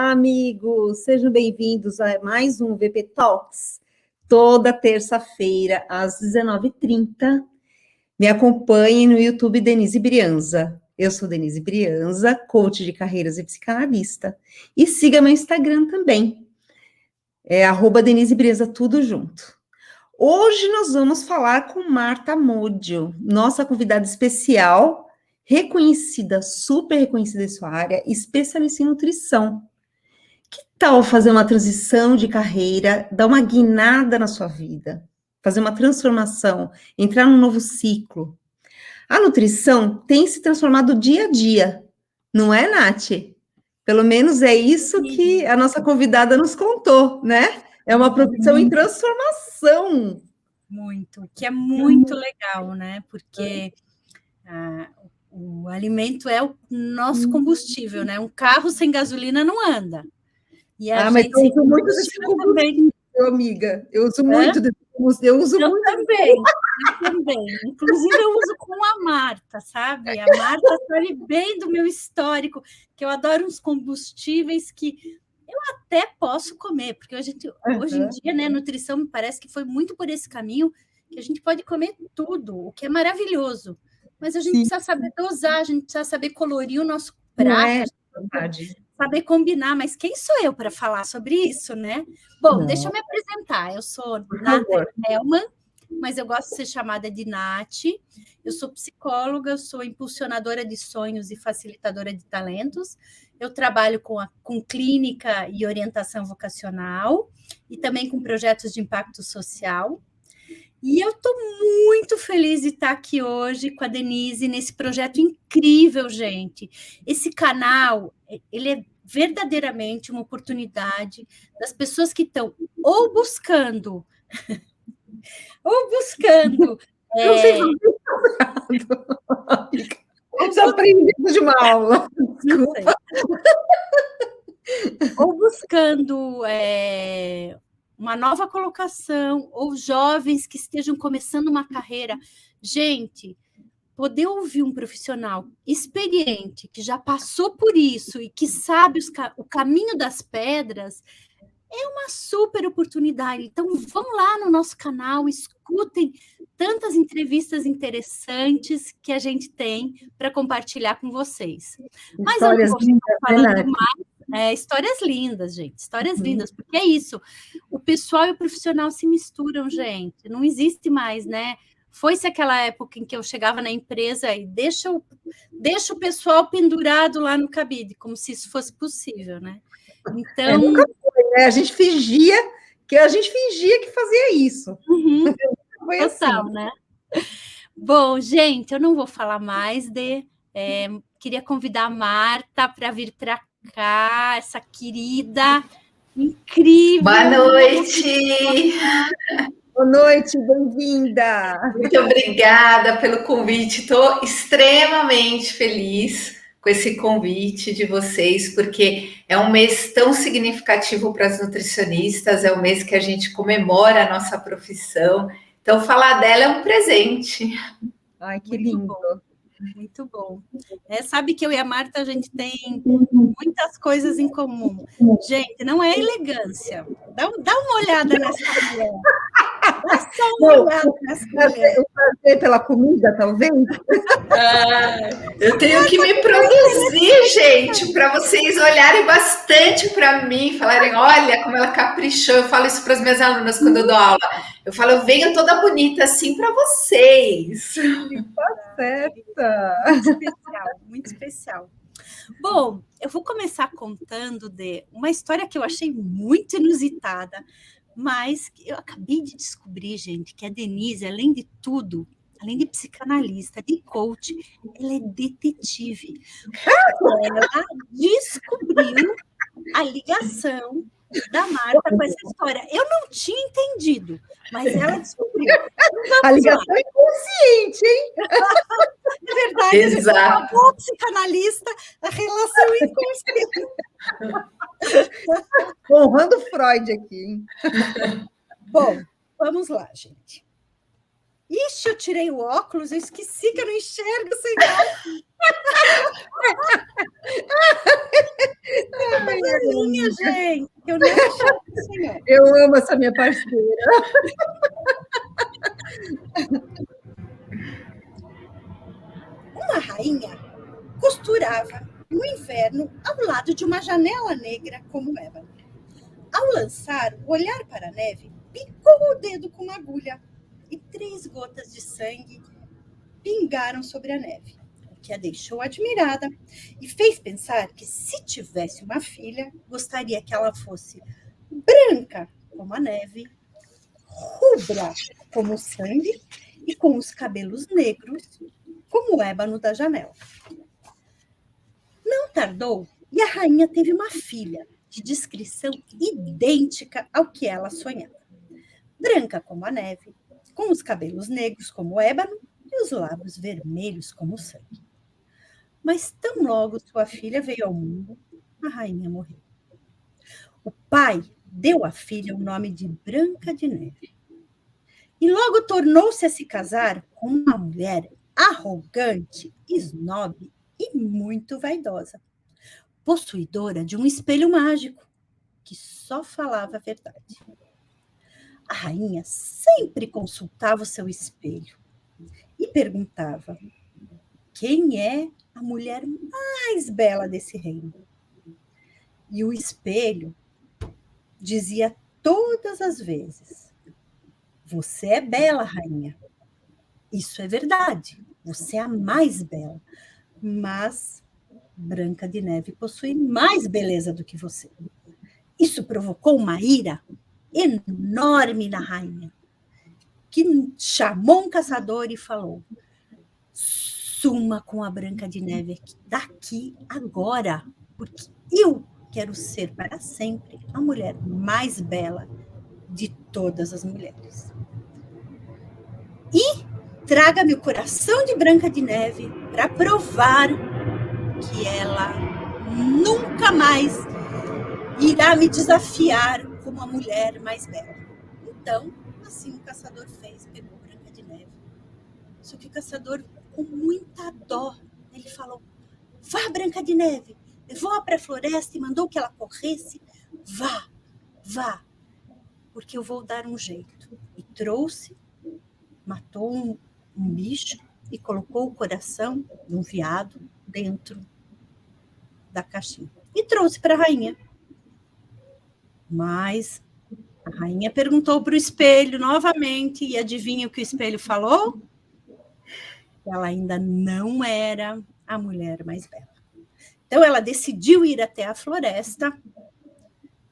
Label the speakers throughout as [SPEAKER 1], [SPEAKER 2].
[SPEAKER 1] Olá, amigos! Sejam bem-vindos a mais um VP Talks, toda terça-feira, às 19h30. Me acompanhem no YouTube Denise Brianza. Eu sou Denise Brianza, coach de carreiras e psicanalista. E siga meu Instagram também, @Denise Brianza, tudo junto. Hoje nós vamos falar com Marta Modio, nossa convidada especial, reconhecida, super reconhecida em sua área, especialista em nutrição. Que tal fazer uma transição de carreira, dar uma guinada na sua vida, fazer uma transformação, entrar num novo ciclo? A nutrição tem se transformado dia a dia, não é, Nath? Pelo menos é isso que a nossa convidada nos contou, né? É uma profissão em transformação.
[SPEAKER 2] Muito, que é muito legal, né? Porque o alimento é o nosso combustível, né? Um carro sem gasolina não anda. E a
[SPEAKER 1] mas
[SPEAKER 2] gente
[SPEAKER 1] eu uso muito desse combustível, amiga. Eu uso muito desse combustível. Eu
[SPEAKER 2] também. Inclusive, eu uso com a Marta, sabe? A Marta sabe bem do meu histórico, que eu adoro uns combustíveis que eu até posso comer, porque hoje em dia, né, nutrição me parece que foi muito por esse caminho, que a gente pode comer tudo, o que é maravilhoso. Mas a gente precisa saber dosar, a gente precisa saber colorir o nosso prato, saber combinar. Mas quem sou eu para falar sobre isso, né? Bom, deixa eu me apresentar. Eu sou Nathalie Hellman, mas eu gosto de ser chamada de Nath. Eu sou psicóloga, eu sou impulsionadora de sonhos e facilitadora de talentos. Eu trabalho com clínica e orientação vocacional e também com projetos de impacto social. E eu estou muito feliz de estar aqui hoje com a Denise nesse projeto incrível, gente. Esse canal, ele é verdadeiramente uma oportunidade das pessoas que estão ou buscando
[SPEAKER 1] Não sei Estou aprendendo de uma aula. Desculpa.
[SPEAKER 2] Ou buscando uma nova colocação, ou jovens que estejam começando uma carreira. Gente, poder ouvir um profissional experiente, que já passou por isso e que sabe o caminho das pedras, é uma super oportunidade. Então, vão lá no nosso canal, escutem tantas entrevistas interessantes que a gente tem para compartilhar com vocês. Mas eu não vou ficar falando mais. Histórias lindas, gente. Histórias lindas, porque é isso. O pessoal e o profissional se misturam, gente. Não existe mais, né? Foi-se aquela época em que eu chegava na empresa e deixa o pessoal pendurado lá no cabide, como se isso fosse possível, né? Então,
[SPEAKER 1] nunca foi, né? A gente fingia que fazia isso.
[SPEAKER 2] Foi total, assim, né? Bom, gente, eu não vou falar mais queria convidar a Marta para vir para cá, essa querida, incrível.
[SPEAKER 3] Boa noite!
[SPEAKER 1] Boa noite, bem-vinda!
[SPEAKER 3] Muito obrigada pelo convite. Estou extremamente feliz com esse convite de vocês, porque é um mês tão significativo para as nutricionistas, é o mês que a gente comemora a nossa profissão. Então, falar dela é um presente.
[SPEAKER 1] Ai, que lindo!
[SPEAKER 2] Muito bom. Sabe que eu e a Marta, a gente tem muitas coisas em comum. Gente, não é elegância. Dá uma olhada nessa mulher. Dá só uma olhada nessa mulher.
[SPEAKER 1] O prazer pela comida, talvez?
[SPEAKER 3] Eu tenho que me produzir, gente, para vocês olharem bastante para mim, falarem, olha como ela caprichou. Eu falo isso para as minhas alunas quando eu dou aula. Eu falo, eu venho toda bonita assim para vocês.
[SPEAKER 1] Tá certa.
[SPEAKER 2] Muito especial, muito especial. Bom, eu vou começar contando de uma história que eu achei muito inusitada, mas eu acabei de descobrir, gente, que a Denise, além de tudo, além de psicanalista, de coach, ela é detetive. Ela descobriu a ligação da Marta com essa história. Eu não tinha entendido, mas ela descobriu.
[SPEAKER 1] A ligação é inconsciente, hein?
[SPEAKER 2] É verdade,
[SPEAKER 3] exato.
[SPEAKER 2] Uma boa psicanalista, a relação inconsciente.
[SPEAKER 1] Honrando Freud aqui, hein?
[SPEAKER 2] Bom, vamos lá, gente. Ixi, eu tirei o óculos, eu esqueci que eu não enxergo sem óculos. Uma velhinha, gente, eu não enxergo sem óculos.
[SPEAKER 1] Eu amo essa minha parceira.
[SPEAKER 2] Uma rainha costurava no inverno ao lado de uma janela negra como ébano. Ao lançar o olhar para a neve, picou o dedo com uma agulha e 3 gotas de sangue pingaram sobre a neve, o que a deixou admirada e fez pensar que, se tivesse uma filha, gostaria que ela fosse branca como a neve, rubra como o sangue e com os cabelos negros como o ébano da janela. Não tardou e a rainha teve uma filha de descrição idêntica ao que ela sonhava. Branca como a neve, com os cabelos negros como o ébano e os lábios vermelhos como o sangue. Mas tão logo sua filha veio ao mundo, a rainha morreu. O pai deu à filha o nome de Branca de Neve. E logo tornou-se a se casar com uma mulher arrogante, esnobe e muito vaidosa, possuidora de um espelho mágico que só falava a verdade. A rainha sempre consultava o seu espelho e perguntava: quem é a mulher mais bela desse reino? E o espelho dizia todas as vezes: você é bela, rainha. Isso é verdade, você é a mais bela, mas Branca de Neve possui mais beleza do que você. Isso provocou uma ira enorme na rainha, que chamou um caçador e falou: suma com a Branca de Neve daqui agora, porque eu quero ser para sempre a mulher mais bela de todas as mulheres. E traga-me o coração de Branca de Neve para provar que ela nunca mais irá me desafiar como a mulher mais bela. Então, assim o caçador fez, pegou Branca de Neve. Só que o caçador, com muita dó, ele falou: vá, Branca de Neve, levou-a para a floresta e mandou que ela corresse. Vá, vá, porque eu vou dar um jeito. E trouxe, matou um bicho e colocou o coração de um veado dentro da caixinha. E trouxe para a rainha. Mas a rainha perguntou para o espelho novamente, e adivinha o que o espelho falou? Ela ainda não era a mulher mais bela. Então ela decidiu ir até a floresta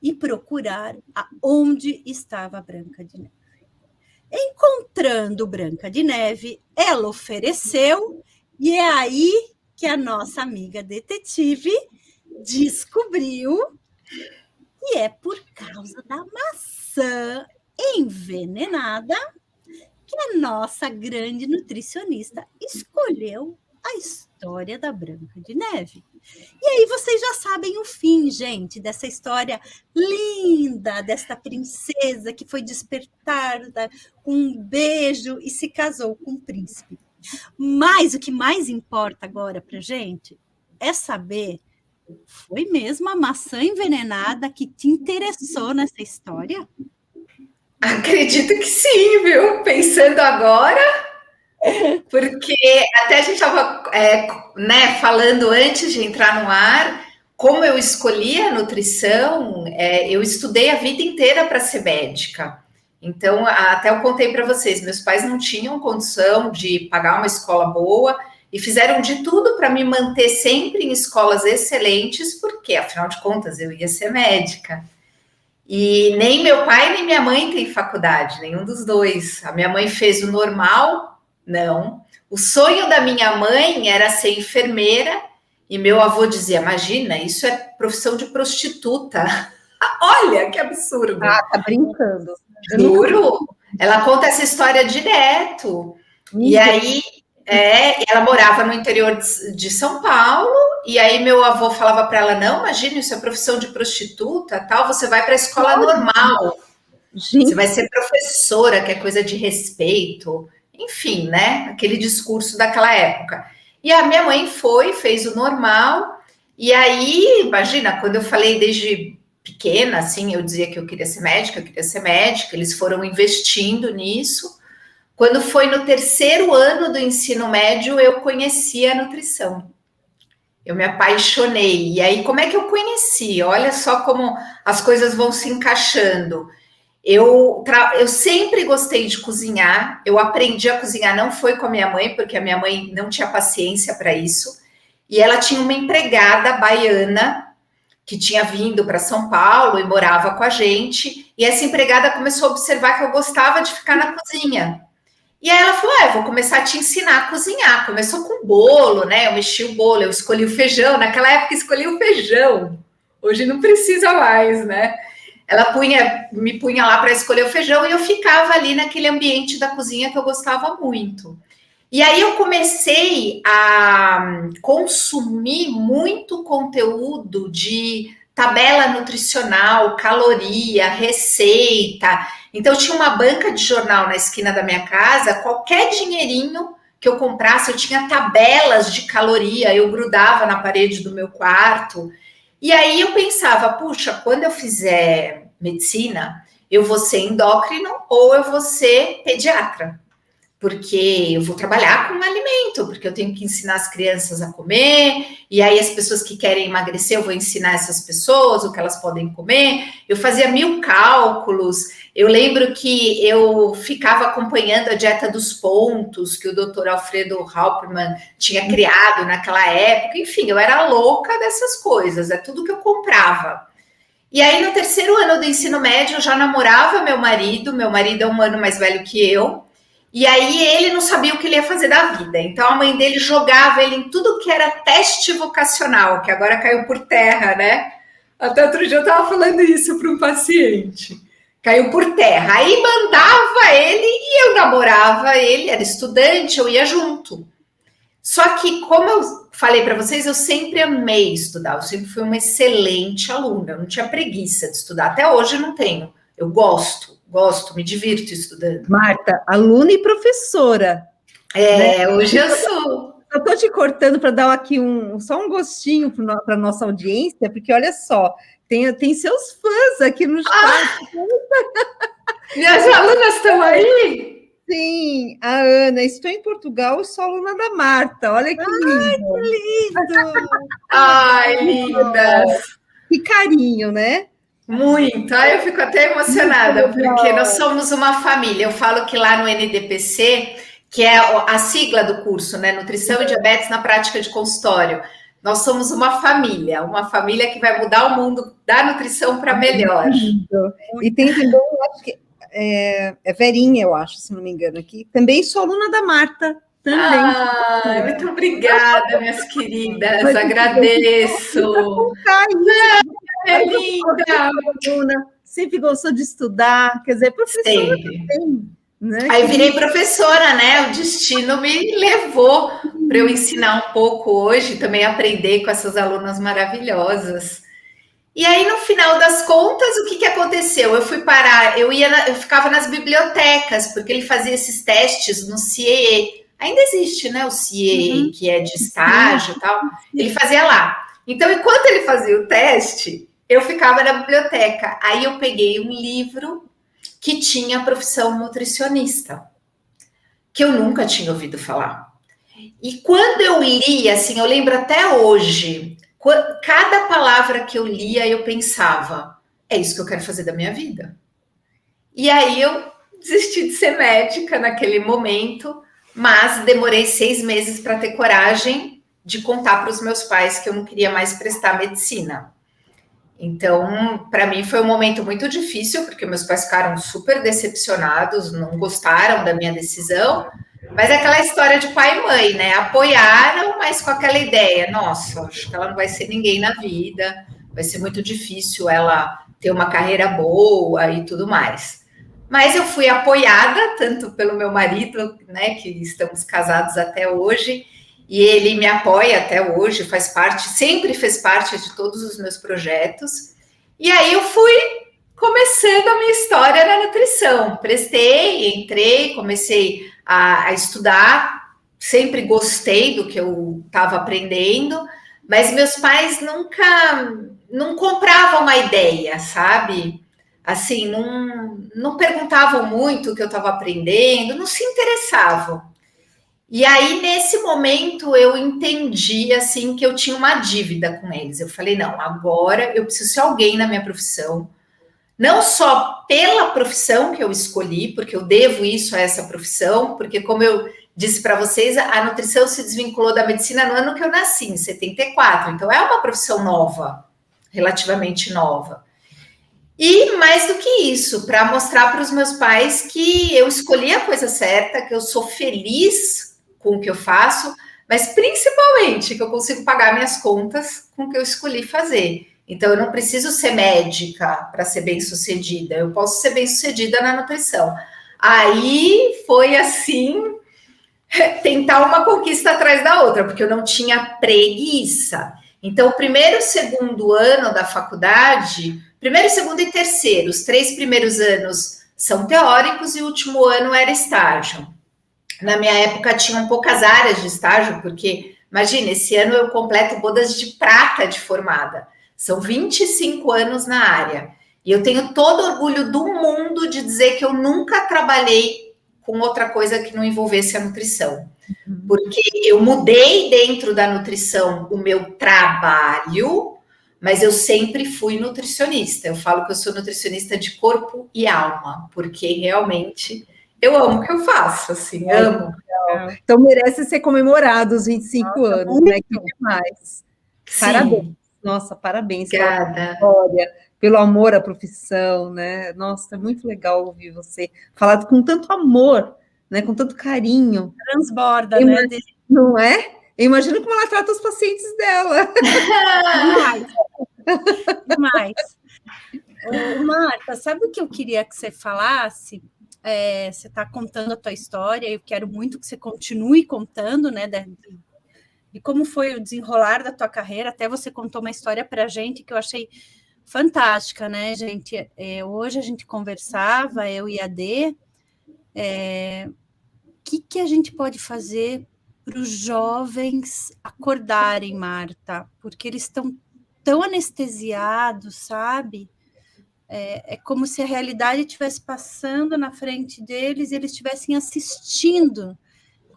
[SPEAKER 2] e procurar aonde estava a Branca de Neve. Encontrando Branca de Neve, ela ofereceu, e é aí que a nossa amiga detetive descobriu que é por causa da maçã envenenada que a nossa grande nutricionista escolheu a história da Branca de Neve. E aí vocês já sabem o fim, gente, dessa história linda, desta princesa que foi despertada com um beijo e se casou com um príncipe. Mas o que mais importa agora para a gente é saber: foi mesmo a maçã envenenada que te interessou nessa história?
[SPEAKER 3] Acredito que sim, viu? Pensando agora, porque até a gente estava falando antes de entrar no ar, como eu escolhi a nutrição, eu estudei a vida inteira para ser médica. Então, até eu contei para vocês, meus pais não tinham condição de pagar uma escola boa e fizeram de tudo para me manter sempre em escolas excelentes, porque, afinal de contas, eu ia ser médica. E nem meu pai nem minha mãe têm faculdade, nenhum dos dois. A minha mãe fez o normal, não. O sonho da minha mãe era ser enfermeira, e meu avô dizia: imagina, isso é profissão de prostituta. Olha que absurdo.
[SPEAKER 1] Ah, tá brincando.
[SPEAKER 3] Juro. Ela conta essa história direto. E aí, ela morava no interior de São Paulo, e aí meu avô falava para ela: não, imagina, isso é profissão de prostituta, tal, você vai para a escola normal. Gente. Você vai ser professora, que é coisa de respeito. enfim, né? Aquele discurso daquela época. E a minha mãe fez o normal. E aí, imagina, quando eu falei desde pequena, assim, eu dizia que eu queria ser médica, eles foram investindo nisso. Quando foi no terceiro ano do ensino médio, eu conheci a nutrição. Eu me apaixonei. E aí, como é que eu conheci? Olha só como as coisas vão se encaixando. Eu sempre gostei de cozinhar. Eu aprendi a cozinhar, não foi com a minha mãe, porque a minha mãe não tinha paciência para isso. E ela tinha uma empregada baiana que tinha vindo para São Paulo e morava com a gente. E essa empregada começou a observar que eu gostava de ficar na cozinha. E aí ela falou: eu vou começar a te ensinar a cozinhar. Começou com bolo, né? Eu mexi o bolo, eu escolhi o feijão. Naquela época escolhi o feijão. Hoje não precisa mais, né? Ela me punha lá para escolher o feijão e eu ficava ali naquele ambiente da cozinha que eu gostava muito. E aí eu comecei a consumir muito conteúdo de tabela nutricional, caloria, receita. Então tinha uma banca de jornal na esquina da minha casa, qualquer dinheirinho que eu comprasse, eu tinha tabelas de caloria, eu grudava na parede do meu quarto. E aí eu pensava, puxa, quando eu fizer medicina, eu vou ser endócrino ou eu vou ser pediatra. Porque eu vou trabalhar com alimento, porque eu tenho que ensinar as crianças a comer, e aí as pessoas que querem emagrecer, eu vou ensinar essas pessoas o que elas podem comer. Eu fazia 1000 cálculos. Eu lembro que eu ficava acompanhando a dieta dos pontos, que o Dr. Alfredo Halperman tinha criado naquela época. Enfim, eu era louca dessas coisas, é tudo que eu comprava. E aí, no terceiro ano do ensino médio, eu já namorava meu marido é 1 ano mais velho que eu. E aí ele não sabia o que ele ia fazer da vida. Então a mãe dele jogava ele em tudo que era teste vocacional, que agora caiu por terra, né? Até outro dia eu estava falando isso para um paciente. Caiu por terra. Aí mandava ele e eu namorava ele, era estudante, eu ia junto. Só que, como eu falei para vocês, eu sempre amei estudar. Eu sempre fui uma excelente aluna. Eu não tinha preguiça de estudar. Até hoje eu não tenho. Eu gosto, me divirto estudando.
[SPEAKER 1] Marta, aluna e professora.
[SPEAKER 3] Né? Hoje eu sou.
[SPEAKER 1] Eu estou te cortando para dar aqui só um gostinho para a nossa audiência, porque olha só, tem seus fãs aqui no chat.
[SPEAKER 3] Minhas alunas estão aí?
[SPEAKER 1] Sim, a Ana, estou em Portugal e sou aluna da Marta. Olha que lindo.
[SPEAKER 2] Ai, que lindo!
[SPEAKER 3] Ai, lindas!
[SPEAKER 1] Que carinho, né?
[SPEAKER 3] Muito, eu fico até emocionada, porque nós somos uma família. Eu falo que lá no NDPC, que é a sigla do curso, né? Nutrição e Diabetes na Prática de Consultório. Nós somos uma família que vai mudar o mundo da nutrição para melhor.
[SPEAKER 1] E tem também, acho que é Verinha, eu acho, se não me engano, aqui. Também sou aluna da Marta. Também.
[SPEAKER 3] Muito obrigada, minhas queridas. Agradeço. É linda!
[SPEAKER 1] Sempre gostou de estudar, quer dizer, professora
[SPEAKER 3] também, né? Aí virei professora, né? O destino me levou para eu ensinar um pouco hoje, também aprender com essas alunas maravilhosas. E aí, no final das contas, o que aconteceu? Eu fui parar, eu ficava nas bibliotecas, porque ele fazia esses testes no CIEE. Ainda existe, né? O CIEE, que é de estágio e tal. Ele fazia lá. Então, enquanto ele fazia o teste, eu ficava na biblioteca. Aí eu peguei um livro que tinha a profissão nutricionista, que eu nunca tinha ouvido falar. E quando eu li, assim, eu lembro até hoje, cada palavra que eu lia, eu pensava, é isso que eu quero fazer da minha vida. E aí eu desisti de ser médica naquele momento, mas demorei 6 meses para ter coragem de contar para os meus pais que eu não queria mais prestar medicina. Então, para mim foi um momento muito difícil, porque meus pais ficaram super decepcionados, não gostaram da minha decisão, mas é aquela história de pai e mãe, né? Apoiaram, mas com aquela ideia, nossa, acho que ela não vai ser ninguém na vida, vai ser muito difícil ela ter uma carreira boa e tudo mais. Mas eu fui apoiada, tanto pelo meu marido, né, que estamos casados até hoje, e ele me apoia até hoje, sempre fez parte de todos os meus projetos. E aí eu fui começando a minha história na nutrição. Prestei, entrei, comecei a estudar, sempre gostei do que eu estava aprendendo, mas meus pais nunca não compravam a ideia, sabe? Assim, não perguntavam muito o que eu estava aprendendo, não se interessavam. E aí, nesse momento, eu entendi, assim, que eu tinha uma dívida com eles. Eu falei, não, agora eu preciso ser alguém na minha profissão, não só pela profissão que eu escolhi, porque eu devo isso a essa profissão, porque como eu disse para vocês, a nutrição se desvinculou da medicina no ano que eu nasci, em 74, então é uma profissão nova, relativamente nova. E mais do que isso, para mostrar para os meus pais que eu escolhi a coisa certa, que eu sou feliz com o que eu faço, mas principalmente que eu consigo pagar minhas contas com o que eu escolhi fazer. Então, eu não preciso ser médica para ser bem-sucedida, eu posso ser bem-sucedida na nutrição. Aí foi assim, tentar uma conquista atrás da outra, porque eu não tinha preguiça. Então, o primeiro e segundo ano da faculdade, primeiro, segundo e terceiro, os 3 primeiros anos são teóricos e o último ano era estágio. Na minha época, tinham poucas áreas de estágio, porque, imagina, esse ano eu completo bodas de prata de formada. São 25 anos na área. E eu tenho todo orgulho do mundo de dizer que eu nunca trabalhei com outra coisa que não envolvesse a nutrição. Porque eu mudei dentro da nutrição o meu trabalho, mas eu sempre fui nutricionista. Eu falo que eu sou nutricionista de corpo e alma, porque realmente eu amo o que eu faço, assim, amo.
[SPEAKER 1] Então merece ser comemorado os 25 anos, né? Que demais. Parabéns. Nossa, parabéns pela história, pelo amor à profissão, né? Nossa, é muito legal ouvir você falar com tanto amor, né? Com tanto carinho.
[SPEAKER 2] Transborda, né?
[SPEAKER 1] Não é? Eu imagino como ela trata os pacientes dela.
[SPEAKER 2] Demais. Marta, sabe o que eu queria que você falasse? Você está contando a tua história, eu quero muito que você continue contando, né? E como foi o desenrolar da tua carreira, até você contou uma história para a gente que eu achei fantástica, né, gente? Hoje a gente conversava, eu e a Dê, que a gente pode fazer para os jovens acordarem, Marta? Porque eles estão tão anestesiados, sabe? É como se a realidade estivesse passando na frente deles e eles estivessem assistindo,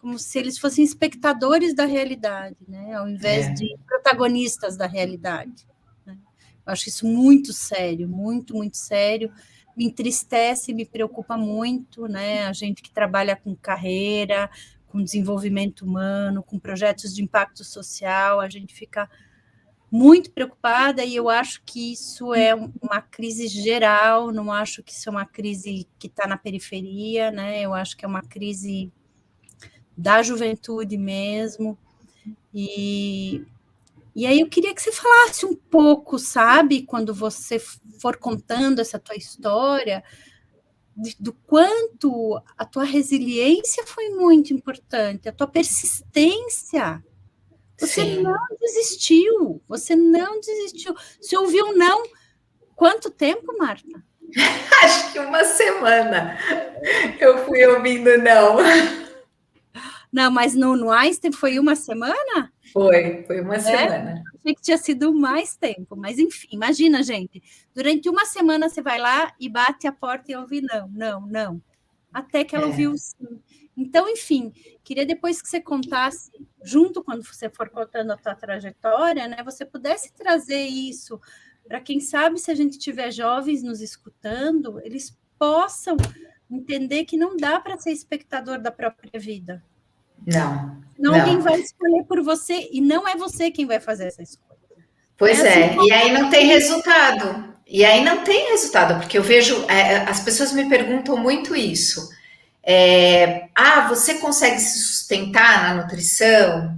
[SPEAKER 2] como se eles fossem espectadores da realidade, né? Ao invés de protagonistas da realidade. Né? Eu acho isso muito sério, muito, muito sério. Me entristece, me preocupa muito, né? A gente que trabalha com carreira, com desenvolvimento humano, com projetos de impacto social, a gente fica muito preocupada, e eu acho que isso é uma crise geral, não acho que isso é uma crise que está na periferia, né? Eu acho que é uma crise da juventude mesmo, e aí eu queria que você falasse um pouco, sabe, quando você for contando essa tua história, do quanto a tua resiliência foi muito importante, a tua persistência. Você não desistiu, você não desistiu. Você ouviu não? Quanto tempo, Marta?
[SPEAKER 3] Acho que uma semana eu fui ouvindo não.
[SPEAKER 2] Não, mas no Einstein foi uma semana?
[SPEAKER 3] Foi uma semana.
[SPEAKER 2] Achei que tinha sido mais tempo, mas enfim, imagina, gente, durante uma semana você vai lá e bate a porta e ouve não, até que ela ouviu sim. Então, enfim, queria depois que você contasse, junto quando você for contando a tua trajetória, né, você pudesse trazer isso para quem sabe, se a gente tiver jovens nos escutando, eles possam entender que não dá para ser espectador da própria vida. Não, alguém vai escolher por você, e não é você quem vai fazer essa escolha.
[SPEAKER 3] Pois e aí não tem resultado. Porque eu vejo, as pessoas me perguntam muito isso. Você consegue se sustentar na nutrição?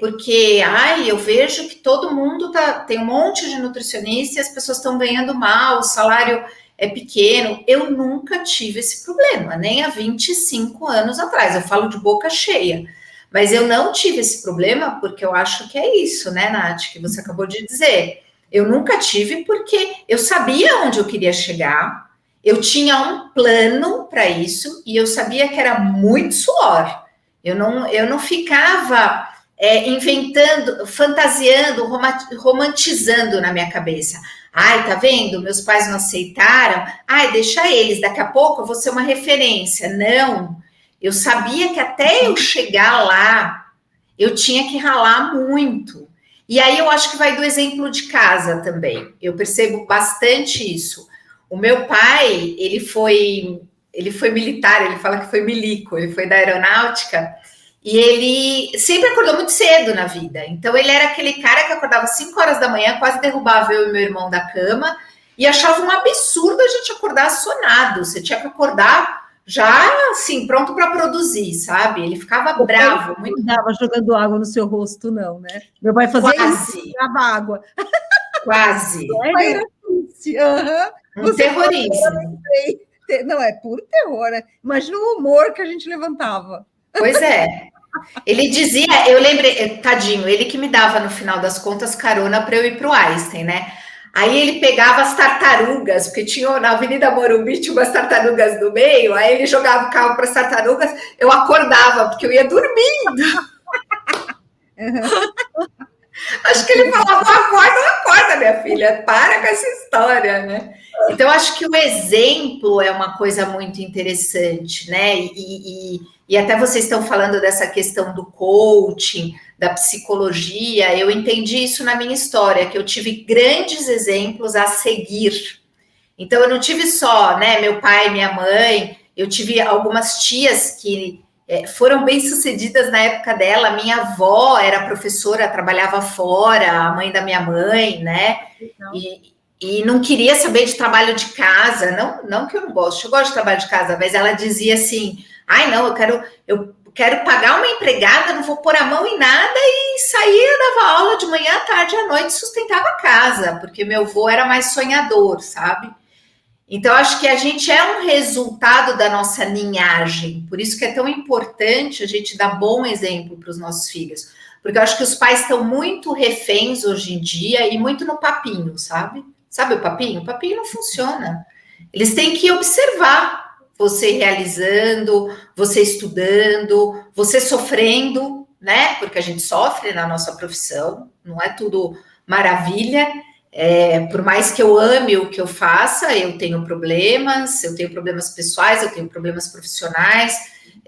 [SPEAKER 3] Porque eu vejo que todo mundo tem um monte de nutricionista e as pessoas estão ganhando mal, o salário é pequeno. Eu nunca tive esse problema, nem há 25 anos atrás. Eu falo de boca cheia. Mas eu não tive esse problema porque eu acho que é isso, né, Nath, que você acabou de dizer. Eu nunca tive, porque eu sabia onde eu queria chegar, eu tinha um plano para isso, e eu sabia que era muito suor. Eu não ficava inventando, fantasiando, romantizando na minha cabeça. Ai, tá vendo? Meus pais não aceitaram. Ai, deixa eles, daqui a pouco eu vou ser uma referência. Não, eu sabia que até eu chegar lá, eu tinha que ralar muito. E aí eu acho que vai do exemplo de casa também. Eu percebo bastante isso. O meu pai, ele foi militar, ele fala que foi milico, ele foi da aeronáutica, e ele sempre acordou muito cedo na vida. Então ele era aquele cara que acordava 5 horas da manhã, quase derrubava eu e meu irmão da cama, e achava um absurdo a gente acordar sonado. Você tinha que acordar já assim, pronto para produzir, sabe? Ele ficava bravo.
[SPEAKER 1] Não estava jogando água no seu rosto, não, né? Meu pai fazia
[SPEAKER 3] quase,
[SPEAKER 1] isso, jogava água.
[SPEAKER 3] Quase.
[SPEAKER 1] Era triste.
[SPEAKER 3] Um terrorismo.
[SPEAKER 1] Não, é puro terror, né? Imagina o humor que a gente levantava.
[SPEAKER 3] Pois é. Ele dizia, eu lembrei, tadinho, ele que me dava, no final das contas, carona para eu ir para o Einstein, né? Aí ele pegava as tartarugas, porque tinha na Avenida Morumbi, tinha umas tartarugas no meio, aí ele jogava o carro para as tartarugas, eu acordava, porque eu ia dormindo. Acho que ele falava, não acorda, minha filha, para com essa história, né? Então, acho que o exemplo é uma coisa muito interessante, né? E até vocês estão falando dessa questão do coaching, da psicologia, eu entendi isso na minha história, que eu tive grandes exemplos a seguir. Então, eu não tive só, né, meu pai, minha mãe, eu tive algumas tias que foram bem-sucedidas na época dela. Minha avó era professora, trabalhava fora, a mãe da minha mãe, né? E não queria saber de trabalho de casa. Não que eu não gosto, eu gosto de trabalho de casa, mas ela dizia assim: ai, não, eu quero pagar uma empregada, não vou pôr a mão em nada, e saía, dava aula de manhã, à tarde, à noite, sustentava a casa, porque meu avô era mais sonhador, sabe? Então, acho que a gente é um resultado da nossa linhagem, por isso que é tão importante a gente dar bom exemplo para os nossos filhos, porque eu acho que os pais estão muito reféns hoje em dia e muito no papinho, sabe? Sabe o papinho? O papinho não funciona. Eles têm que observar você realizando, você estudando, você sofrendo, né? Porque a gente sofre na nossa profissão, não é tudo maravilha. Por mais que eu ame o que eu faça, eu tenho problemas pessoais, eu tenho problemas profissionais,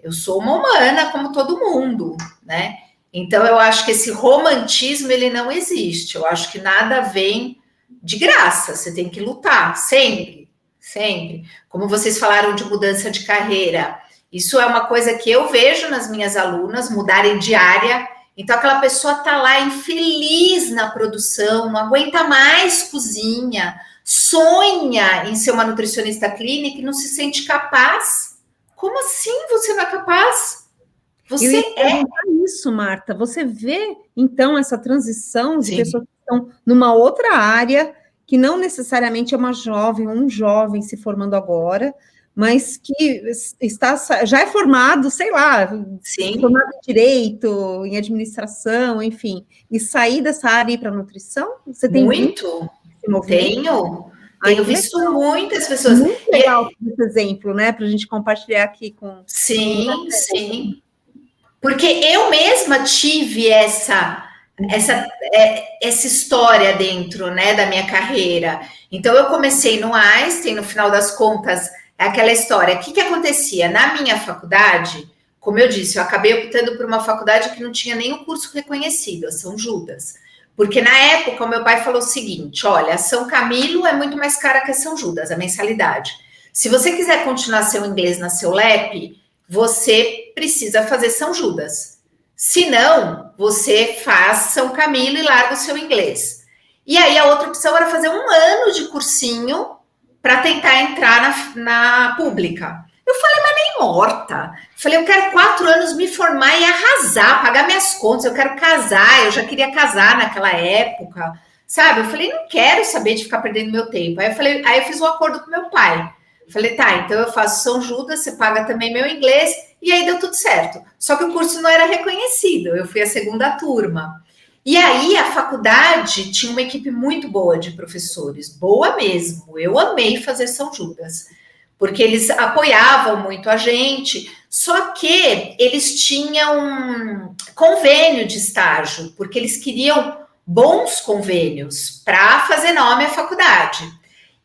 [SPEAKER 3] eu sou uma humana como todo mundo, né? Então eu acho que esse romantismo ele não existe, eu acho que nada vem de graça, você tem que lutar, sempre, sempre. Como vocês falaram de mudança de carreira, isso é uma coisa que eu vejo nas minhas alunas mudarem de área. Então, aquela pessoa está lá infeliz na produção, não aguenta mais cozinha, sonha em ser uma nutricionista clínica e não se sente capaz. Como assim você não é capaz? Você é
[SPEAKER 1] isso, Marta. Você vê, então, essa transição de
[SPEAKER 3] Sim.
[SPEAKER 1] pessoas que estão numa outra área, que não necessariamente é uma jovem ou um jovem se formando agora, mas que já é formado, sei lá,
[SPEAKER 3] Sim.
[SPEAKER 1] formado em direito, em administração, enfim, e sair dessa área e ir para a nutrição? Você tem
[SPEAKER 3] muito? Tenho visto muitas pessoas.
[SPEAKER 1] Muito legal esse exemplo, né, para a gente compartilhar aqui com...
[SPEAKER 3] Sim, sim. Porque eu mesma tive essa história dentro, né, da minha carreira. Então, eu comecei no Einstein, no final das contas, é aquela história. O que acontecia? Na minha faculdade, como eu disse, eu acabei optando por uma faculdade que não tinha nenhum curso reconhecido, a São Judas. Porque na época, o meu pai falou o seguinte: olha, a São Camilo é muito mais cara que a São Judas, a mensalidade. Se você quiser continuar seu inglês na seu LEP, você precisa fazer São Judas. Se não, você faz São Camilo e larga o seu inglês. E aí a outra opção era fazer 1 ano de cursinho para tentar entrar na pública. Eu falei, mas nem morta. Eu falei, eu quero 4 anos me formar e arrasar, pagar minhas contas, eu quero casar, eu já queria casar naquela época, sabe? Eu falei, não quero saber de ficar perdendo meu tempo. Aí eu fiz um acordo com meu pai. Eu falei, tá, então eu faço São Judas, você paga também meu inglês, e aí deu tudo certo. Só que o curso não era reconhecido, eu fui a 2ª turma. E aí a faculdade tinha uma equipe muito boa de professores, boa mesmo. Eu amei fazer São Judas, porque eles apoiavam muito a gente, só que eles tinham um convênio de estágio, porque eles queriam bons convênios para fazer nome à faculdade.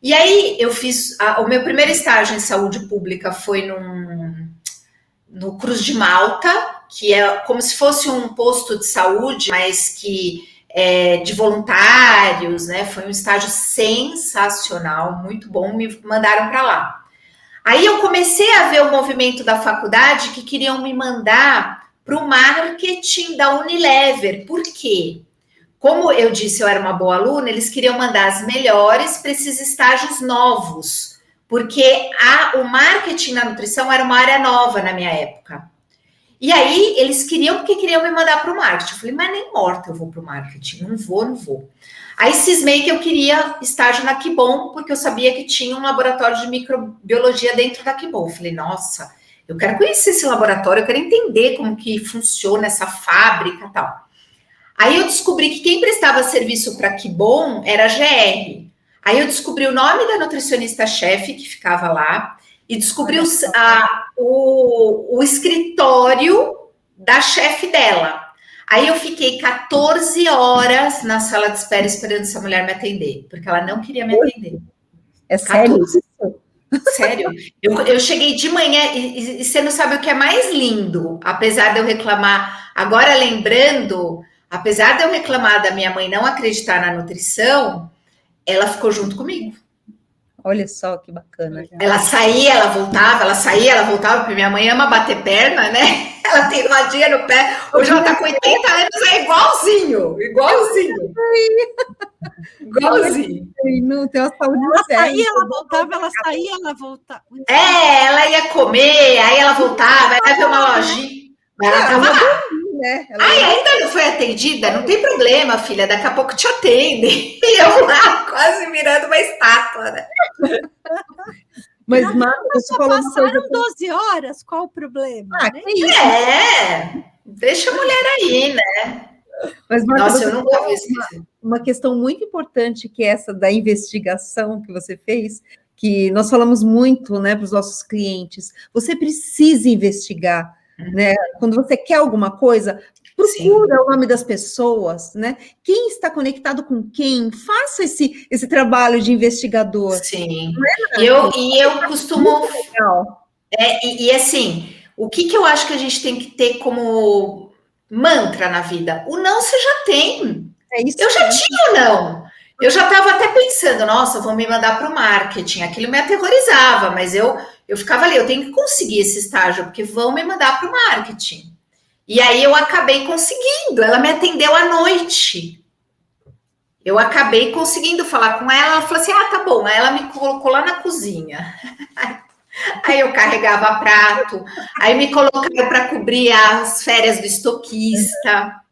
[SPEAKER 3] E aí eu fiz o meu primeiro estágio em saúde pública foi no Cruz de Malta, que é como se fosse um posto de saúde, mas que é de voluntários, né? Foi um estágio sensacional, muito bom, me mandaram para lá. Aí eu comecei a ver o movimento da faculdade que queriam me mandar para o marketing da Unilever. Por quê? Como eu disse, eu era uma boa aluna, eles queriam mandar as melhores para esses estágios novos, porque o marketing na nutrição era uma área nova na minha época. E aí eles queriam me mandar para o marketing. Eu falei, mas nem morta eu vou para o marketing, não vou. Aí cismei que eu queria estágio na Kibon, porque eu sabia que tinha um laboratório de microbiologia dentro da Kibon. Eu falei, nossa, eu quero conhecer esse laboratório, eu quero entender como que funciona essa fábrica e tal. Aí eu descobri que quem prestava serviço para Kibon era a GR. Aí eu descobri o nome da nutricionista-chefe que ficava lá e descobri o escritório da chefe dela. Aí eu fiquei 14 horas na sala de espera esperando essa mulher me atender, porque ela não queria me atender.
[SPEAKER 1] É sério isso?
[SPEAKER 3] Sério. Eu cheguei de manhã e você não sabe o que é mais lindo, apesar de eu reclamar. Agora, lembrando, apesar de eu reclamar da minha mãe não acreditar na nutrição, ela ficou junto comigo.
[SPEAKER 1] Olha só que bacana.
[SPEAKER 3] Ela saía, ela voltava, porque minha mãe ama bater perna, né? Ela tem rodinha no pé. Hoje ela tá com 80 anos, é igualzinho.
[SPEAKER 1] Não tem uma saúde.
[SPEAKER 2] Ela saía, ela voltava, ela saía, ela voltava.
[SPEAKER 3] Ela ia comer, aí ela voltava, aí ia ver uma lojinha. Mas ela tava lá. Né? Ainda não foi atendida? Não tem problema, filha, daqui a pouco te atendem. E eu lá, quase virando uma estátua, né?
[SPEAKER 2] Mas só passaram 12 horas, qual o problema?
[SPEAKER 3] Deixa a mulher aí, né?
[SPEAKER 1] Mas, Marta,
[SPEAKER 3] nossa, eu nunca vou esquecer.
[SPEAKER 1] Uma questão muito importante que é essa da investigação que você fez, que nós falamos muito, né, para os nossos clientes. Você precisa investigar. Né? Quando você quer alguma coisa, procura o nome das pessoas, né? Quem está conectado com quem, faça esse trabalho de investigador.
[SPEAKER 3] Sim. Eu costumo. Assim, o que eu acho que a gente tem que ter como mantra na vida? O não você já tem. Eu já tinha o não. Eu já estava até pensando, nossa, vão me mandar para o marketing. Aquilo me aterrorizava, mas eu ficava ali, eu tenho que conseguir esse estágio, porque vão me mandar para o marketing. E aí eu acabei conseguindo, ela me atendeu à noite. Eu acabei conseguindo falar com ela falou assim, tá bom. Aí ela me colocou lá na cozinha. Aí eu carregava prato, aí me colocaram para cobrir as férias do estoquista.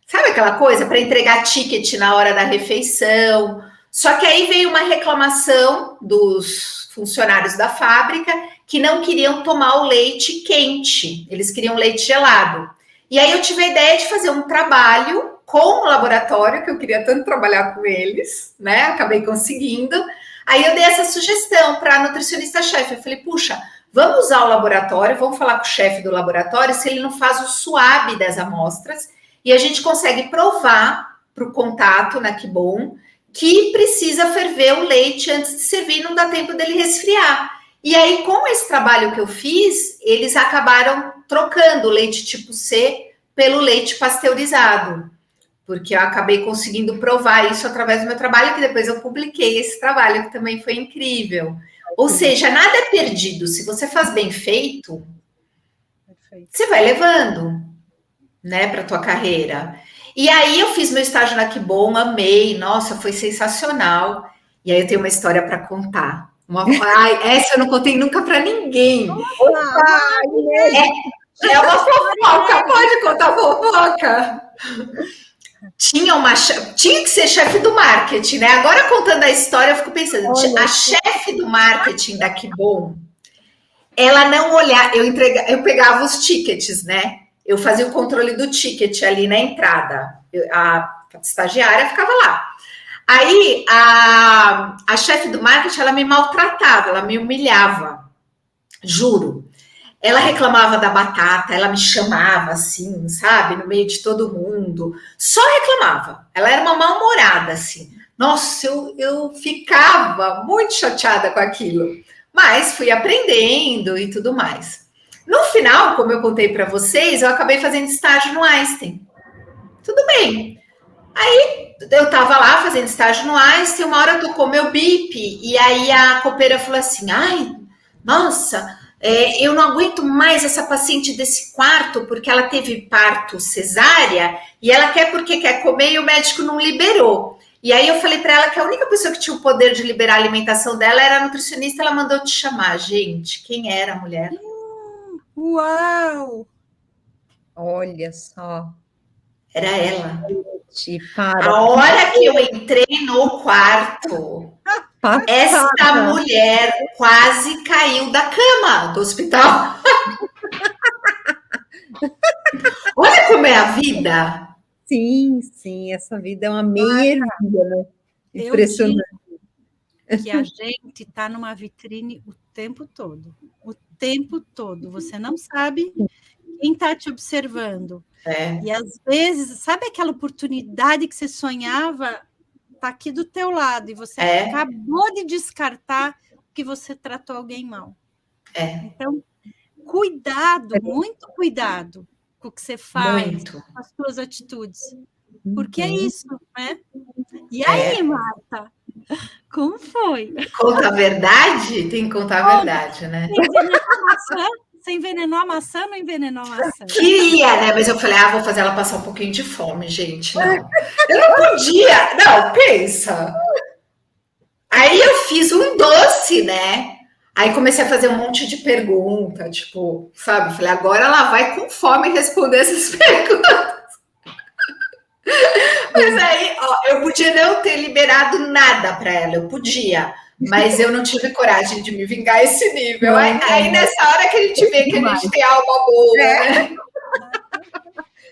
[SPEAKER 3] Sabe aquela coisa? Para entregar ticket na hora da refeição. Só que aí veio uma reclamação dos funcionários da fábrica que não queriam tomar o leite quente. Eles queriam leite gelado. E aí eu tive a ideia de fazer um trabalho com o laboratório, que eu queria tanto trabalhar com eles, né? Acabei conseguindo. Aí eu dei essa sugestão para a nutricionista-chefe. Eu falei, puxa, vamos usar o laboratório, vamos falar com o chefe do laboratório se ele não faz o swab das amostras e a gente consegue provar para o contato na Kibon que precisa ferver o leite antes de servir, não dá tempo dele resfriar. E aí, com esse trabalho que eu fiz, eles acabaram trocando o leite tipo C pelo leite pasteurizado, porque eu acabei conseguindo provar isso através do meu trabalho, que depois eu publiquei esse trabalho, que também foi incrível. Ou seja, nada é perdido. Se você faz bem feito, você vai levando, né, para a tua carreira. E aí eu fiz meu estágio na Kibon, amei, nossa, foi sensacional. E aí eu tenho uma história para contar. Essa eu não contei nunca para ninguém. É uma fofoca, pode contar fofoca. Tinha que ser chefe do marketing, né? Agora contando a história, eu fico pensando, a chefe do marketing da Kibon, ela não olhava, eu pegava os tickets, né? Eu fazia o controle do ticket ali na entrada. A estagiária ficava lá. Aí, a chefe do marketing, ela me maltratava, ela me humilhava, juro. Ela reclamava da batata, ela me chamava assim, sabe, no meio de todo mundo. Só reclamava. Ela era uma mal-humorada, assim. Nossa, eu ficava muito chateada com aquilo. Mas fui aprendendo e tudo mais. No final, como eu contei para vocês, eu acabei fazendo estágio no Einstein. Tudo bem. Aí eu estava lá fazendo estágio no Einstein, uma hora tocou meu bip, e aí a copeira falou assim, ai, nossa, eu não aguento mais essa paciente desse quarto, porque ela teve parto cesárea, e ela porque quer comer e o médico não liberou. E aí eu falei para ela que a única pessoa que tinha o poder de liberar a alimentação dela era a nutricionista, ela mandou te chamar. Gente, quem era a mulher?
[SPEAKER 2] Uau!
[SPEAKER 1] Olha só.
[SPEAKER 3] Era ela.
[SPEAKER 1] Para.
[SPEAKER 3] A hora que eu entrei no quarto, esta mulher quase caiu da cama do hospital. Olha como é a vida.
[SPEAKER 1] Sim, sim, essa vida é uma meia ervilha, né? Impressionante.
[SPEAKER 2] Que a gente está numa vitrine o tempo todo. O tempo todo. Você não sabe quem está te observando. E às vezes, sabe aquela oportunidade que você sonhava? Está aqui do teu lado e você acabou de descartar que você tratou alguém mal. Então, cuidado, muito cuidado com o que você faz, com as suas atitudes. Porque é isso, né? E aí, Marta? Como foi?
[SPEAKER 3] Conta a verdade? Tem que contar a verdade, né?
[SPEAKER 2] Você envenenou a maçã ou não envenenou a maçã?
[SPEAKER 3] Queria, né? Mas eu falei, vou fazer ela passar um pouquinho de fome, gente. Não. Eu não podia. Não, pensa. Aí eu fiz um doce, né? Aí comecei a fazer um monte de pergunta, tipo, sabe? Falei, agora ela vai com fome responder essas perguntas. Mas aí, eu podia não ter liberado nada para ela, eu podia. Mas eu não tive coragem de me vingar a esse nível. Aí nessa hora que a gente vê que a gente tem alma boa, né?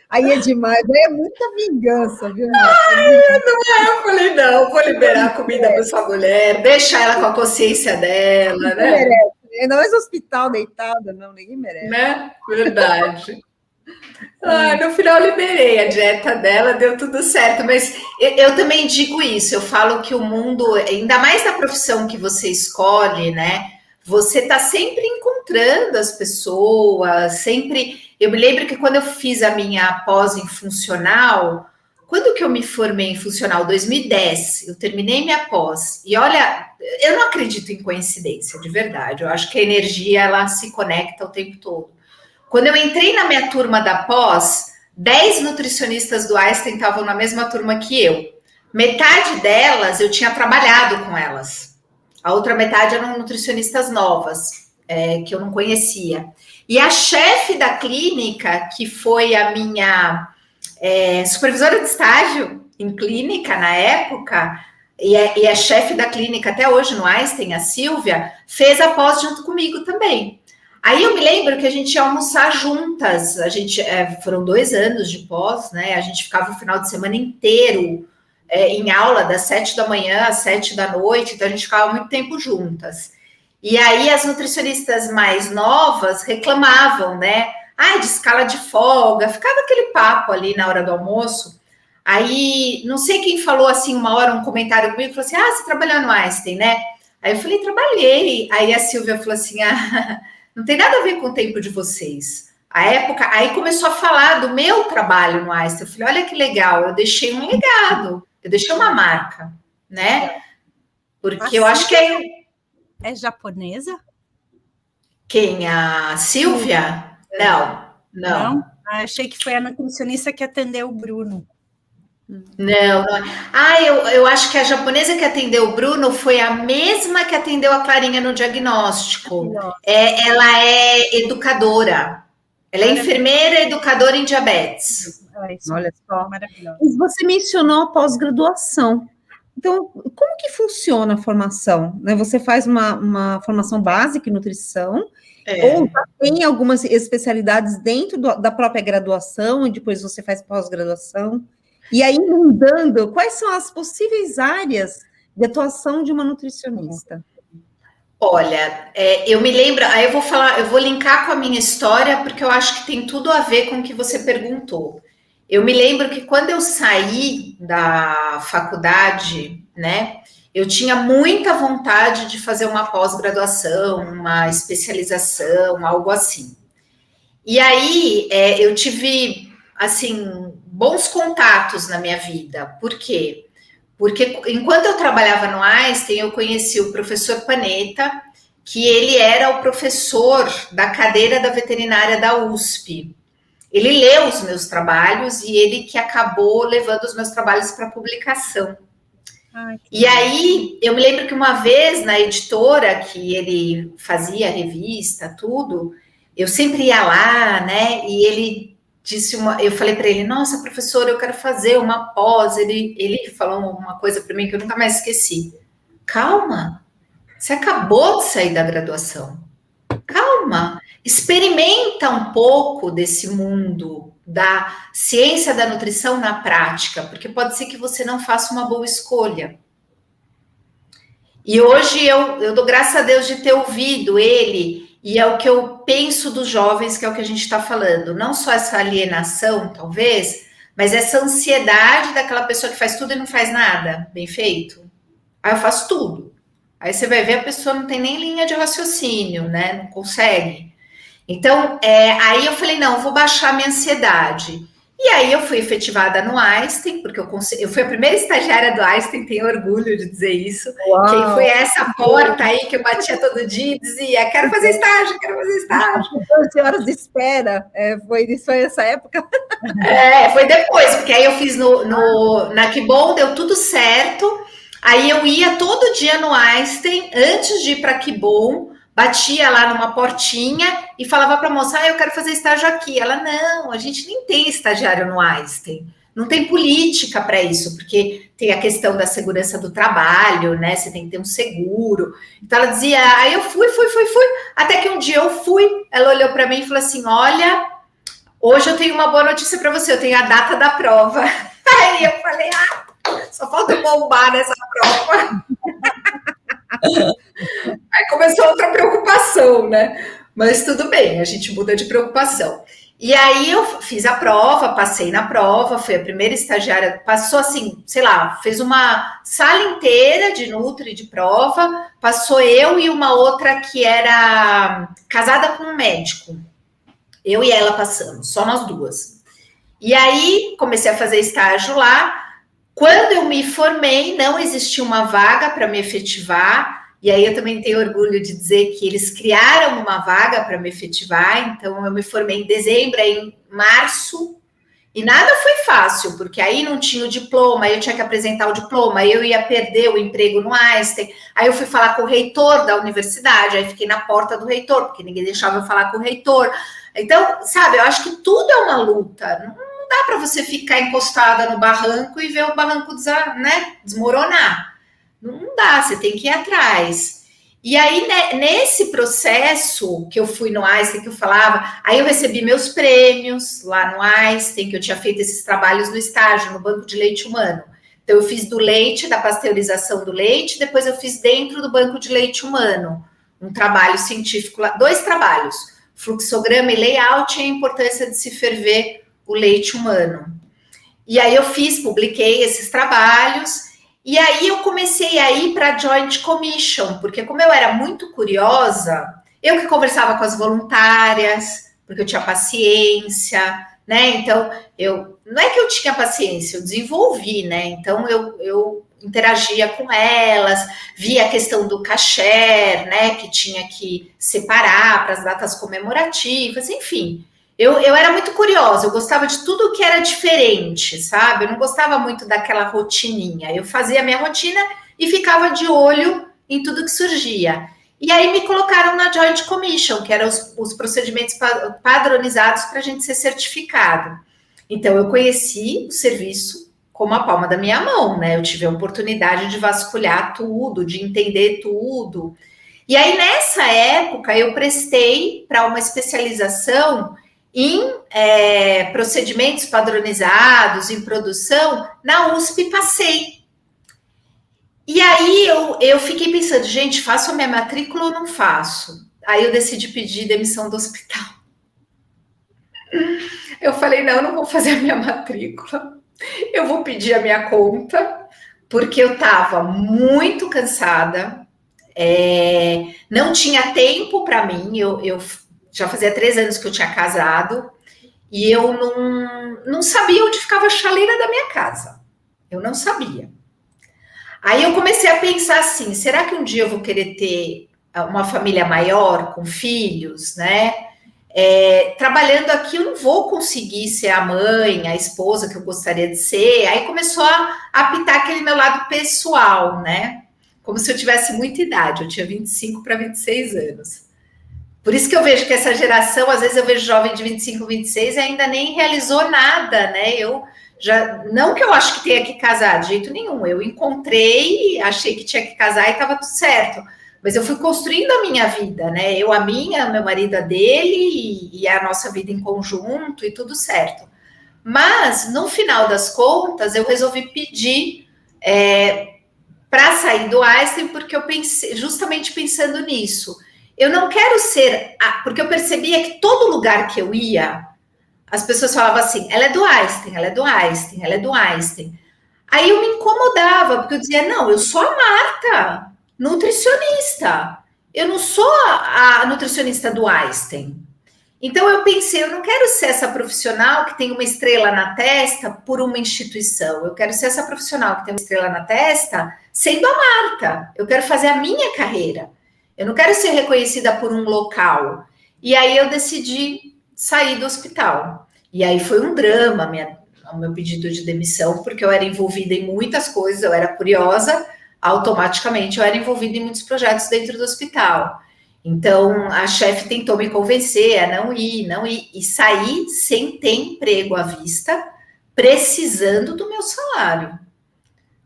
[SPEAKER 1] Aí é demais, aí é muita vingança, viu?
[SPEAKER 3] Eu falei, não, vou liberar a comida para essa mulher, deixar ela com a consciência dela, né?
[SPEAKER 1] Merece. Ainda mais no hospital deitada, não, ninguém merece.
[SPEAKER 3] Né? Verdade. No final eu liberei a dieta dela, deu tudo certo, mas eu também digo isso, eu falo que o mundo, ainda mais na profissão que você escolhe, né? Você está sempre encontrando as pessoas, sempre. Eu me lembro que quando eu fiz a minha pós em funcional, quando que eu me formei em funcional? 2010, eu terminei minha pós. E olha, eu não acredito em coincidência, de verdade. Eu acho que a energia ela se conecta o tempo todo. Quando eu entrei na minha turma da pós, 10 nutricionistas do Einstein estavam na mesma turma que eu. Metade delas eu tinha trabalhado com elas. A outra metade eram nutricionistas novas, que eu não conhecia. E a chefe da clínica, que foi a minha supervisora de estágio em clínica na época, e é chefe da clínica até hoje no Einstein, a Silvia, fez a pós junto comigo também. Aí eu me lembro que a gente ia almoçar juntas, foram 2 anos de pós, né? A gente ficava o final de semana inteiro em aula, das 7 da manhã às 7 da noite, então a gente ficava muito tempo juntas. E aí as nutricionistas mais novas reclamavam, né? De escala de folga, ficava aquele papo ali na hora do almoço. Aí, não sei quem falou assim uma hora, um comentário comigo, falou assim, você trabalhou no Einstein, né? Aí eu falei, trabalhei. Aí a Silvia falou assim, não tem nada a ver com o tempo de vocês. A época, aí começou a falar do meu trabalho no Einstein. Eu falei, olha que legal, eu deixei um legado, eu deixei uma marca, né? Porque eu acho que
[SPEAKER 2] é japonesa?
[SPEAKER 3] Quem? A Silvia? Não.
[SPEAKER 2] Achei que foi a nutricionista que atendeu o Bruno.
[SPEAKER 3] Não. Eu acho que a japonesa que atendeu o Bruno foi a mesma que atendeu a Clarinha no diagnóstico. Ela é educadora. Ela é enfermeira educadora em diabetes.
[SPEAKER 1] Olha só. Maravilhoso. Você mencionou a pós-graduação. Então, como que funciona a formação? Você faz uma formação básica em nutrição, ou já tem algumas especialidades dentro da própria graduação, e depois você faz pós-graduação? E aí, mudando, quais são as possíveis áreas de atuação de uma nutricionista?
[SPEAKER 3] Olha, eu me lembro, aí eu vou falar, eu vou linkar com a minha história, porque eu acho que tem tudo a ver com o que você perguntou. Eu me lembro que quando eu saí da faculdade, né, eu tinha muita vontade de fazer uma pós-graduação, uma especialização, algo assim. E aí eu tive, assim, bons contatos na minha vida. Por quê? Porque enquanto eu trabalhava no Einstein, eu conheci o professor Panetta, que ele era o professor da cadeira da veterinária da USP. Ele leu os meus trabalhos e ele que acabou levando os meus trabalhos para publicação. E aí, eu me lembro que uma vez na editora que ele fazia a revista, tudo, eu sempre ia lá, né? E ele disse eu falei para ele, nossa, professor, eu quero fazer uma pós. Ele falou uma coisa para mim que eu nunca mais esqueci. Calma, você acabou de sair da graduação. Calma, experimenta um pouco desse mundo da ciência da nutrição na prática, porque pode ser que você não faça uma boa escolha. E hoje eu dou graças a Deus de ter ouvido ele, e é o que eu penso dos jovens, que é o que a gente está falando. Não só essa alienação, talvez, mas essa ansiedade daquela pessoa que faz tudo e não faz nada bem feito. Aí eu faço tudo. Aí você vai ver, a pessoa não tem nem linha de raciocínio, né? Não consegue. Então, aí eu falei, não, eu vou baixar a minha ansiedade. E aí eu fui efetivada no Einstein, porque eu fui a primeira estagiária do Einstein, tenho orgulho de dizer isso.
[SPEAKER 1] Uau.
[SPEAKER 3] Que foi essa porta aí que eu batia todo dia e dizia, quero fazer estágio, quero fazer estágio.
[SPEAKER 1] 12 horas de espera, foi essa época?
[SPEAKER 3] Foi depois, porque aí eu fiz na Que Bom, deu tudo certo. Aí eu ia todo dia no Einstein, antes de ir para Que Bom, batia lá numa portinha e falava para a moça, eu quero fazer estágio aqui. Ela, não, a gente nem tem estagiário no Einstein. Não tem política para isso, porque tem a questão da segurança do trabalho, né? Você tem que ter um seguro. Então ela dizia, aí eu fui, até que um dia eu fui, ela olhou para mim e falou assim, olha, hoje eu tenho uma boa notícia para você, eu tenho a data da prova. Aí eu falei, só falta bombar nessa prova. Aí começou outra preocupação, né? Mas tudo bem, a gente muda de preocupação. E aí eu fiz a prova, passei na prova, fui a primeira estagiária, passou assim, sei lá, fez uma sala inteira de nutri de prova, passou eu e uma outra que era casada com um médico. Eu e ela passamos, só nós duas. E aí comecei a fazer estágio lá. Quando eu me formei, não existia uma vaga para me efetivar, e aí eu também tenho orgulho de dizer que eles criaram uma vaga para me efetivar, então eu me formei em dezembro, em março, e nada foi fácil, porque aí não tinha o diploma, aí eu tinha que apresentar o diploma, aí eu ia perder o emprego no Einstein, aí eu fui falar com o reitor da universidade, aí fiquei na porta do reitor, porque ninguém deixava eu falar com o reitor. Então, sabe, eu acho que tudo é uma luta, não dá para você ficar encostada no barranco e ver o barranco desmoronar. Não dá, você tem que ir atrás. E aí, nesse processo que eu fui no Einstein, que eu falava, aí eu recebi meus prêmios lá no Einstein, que eu tinha feito esses trabalhos no estágio, no banco de leite humano. Então, eu fiz do leite, da pasteurização do leite, depois eu fiz dentro do banco de leite humano, um trabalho científico, 2 trabalhos, fluxograma e layout e a importância de se ferver o leite humano. E aí eu publiquei esses trabalhos, e aí eu comecei a ir para a Joint Commission, porque como eu era muito curiosa, eu que conversava com as voluntárias, porque eu tinha paciência, né? Então, não é que eu tinha paciência, eu desenvolvi, né? Então, eu interagia com elas, via a questão do kasher, né? Que tinha que separar para as datas comemorativas, enfim. Eu era muito curiosa, eu gostava de tudo que era diferente, sabe? Eu não gostava muito daquela rotininha. Eu fazia a minha rotina e ficava de olho em tudo que surgia. E aí me colocaram na Joint Commission, que eram os procedimentos padronizados para a gente ser certificado. Então, eu conheci o serviço como a palma da minha mão, né? Eu tive a oportunidade de vasculhar tudo, de entender tudo. E aí, nessa época, eu prestei para uma especialização em procedimentos padronizados, em produção, na USP passei. E aí eu fiquei pensando, gente, faço a minha matrícula ou não faço? Aí eu decidi pedir demissão do hospital. Eu falei, não vou fazer a minha matrícula, eu vou pedir a minha conta, porque eu estava muito cansada, não tinha tempo para mim, eu já fazia 3 anos que eu tinha casado, e eu não sabia onde ficava a chaleira da minha casa. Eu não sabia. Aí eu comecei a pensar assim, será que um dia eu vou querer ter uma família maior, com filhos, né? Trabalhando aqui eu não vou conseguir ser a mãe, a esposa que eu gostaria de ser. Aí começou a apitar aquele meu lado pessoal, né? Como se eu tivesse muita idade, eu tinha 25 para 26 anos. Por isso que eu vejo que essa geração, às vezes eu vejo jovem de 25, 26 e ainda nem realizou nada, né? Não que eu acho que tenha que casar, de jeito nenhum. Eu encontrei, achei que tinha que casar e estava tudo certo. Mas eu fui construindo a minha vida, né? Eu a minha, meu marido a dele e a nossa vida em conjunto e tudo certo. Mas, no final das contas, eu resolvi pedir para sair do Einstein, porque eu pensei, justamente pensando nisso. Eu não quero ser... Porque eu percebia que todo lugar que eu ia, as pessoas falavam assim, ela é do Einstein, ela é do Einstein, ela é do Einstein. Aí eu me incomodava, porque eu dizia, não, eu sou a Marta, nutricionista. Eu não sou a nutricionista do Einstein. Então eu pensei, eu não quero ser essa profissional que tem uma estrela na testa por uma instituição. Eu quero ser essa profissional que tem uma estrela na testa sendo a Marta. Eu quero fazer a minha carreira. Eu não quero ser reconhecida por um local. E aí eu decidi sair do hospital. E aí foi um drama o meu pedido de demissão, porque eu era envolvida em muitas coisas, eu era curiosa, automaticamente eu era envolvida em muitos projetos dentro do hospital. Então, a chefe tentou me convencer a não ir, e sair sem ter emprego à vista, precisando do meu salário.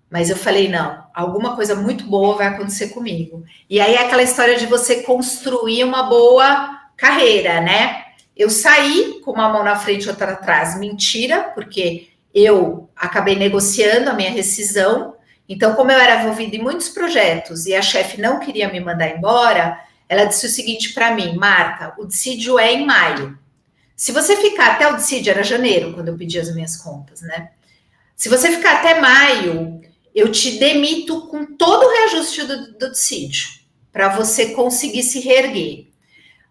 [SPEAKER 3] Mas eu falei, não, alguma coisa muito boa vai acontecer comigo. E aí é aquela história de você construir uma boa carreira, né? Eu saí com uma mão na frente e outra atrás, mentira, porque eu acabei negociando a minha rescisão. Então, como eu era envolvida em muitos projetos e a chefe não queria me mandar embora, ela disse o seguinte para mim, Marta, o dissídio é em maio. Se você ficar até o dissídio, era janeiro, quando eu pedi as minhas contas, né? Se você ficar até maio, eu te demito com todo o reajuste do dissídio, para você conseguir se reerguer.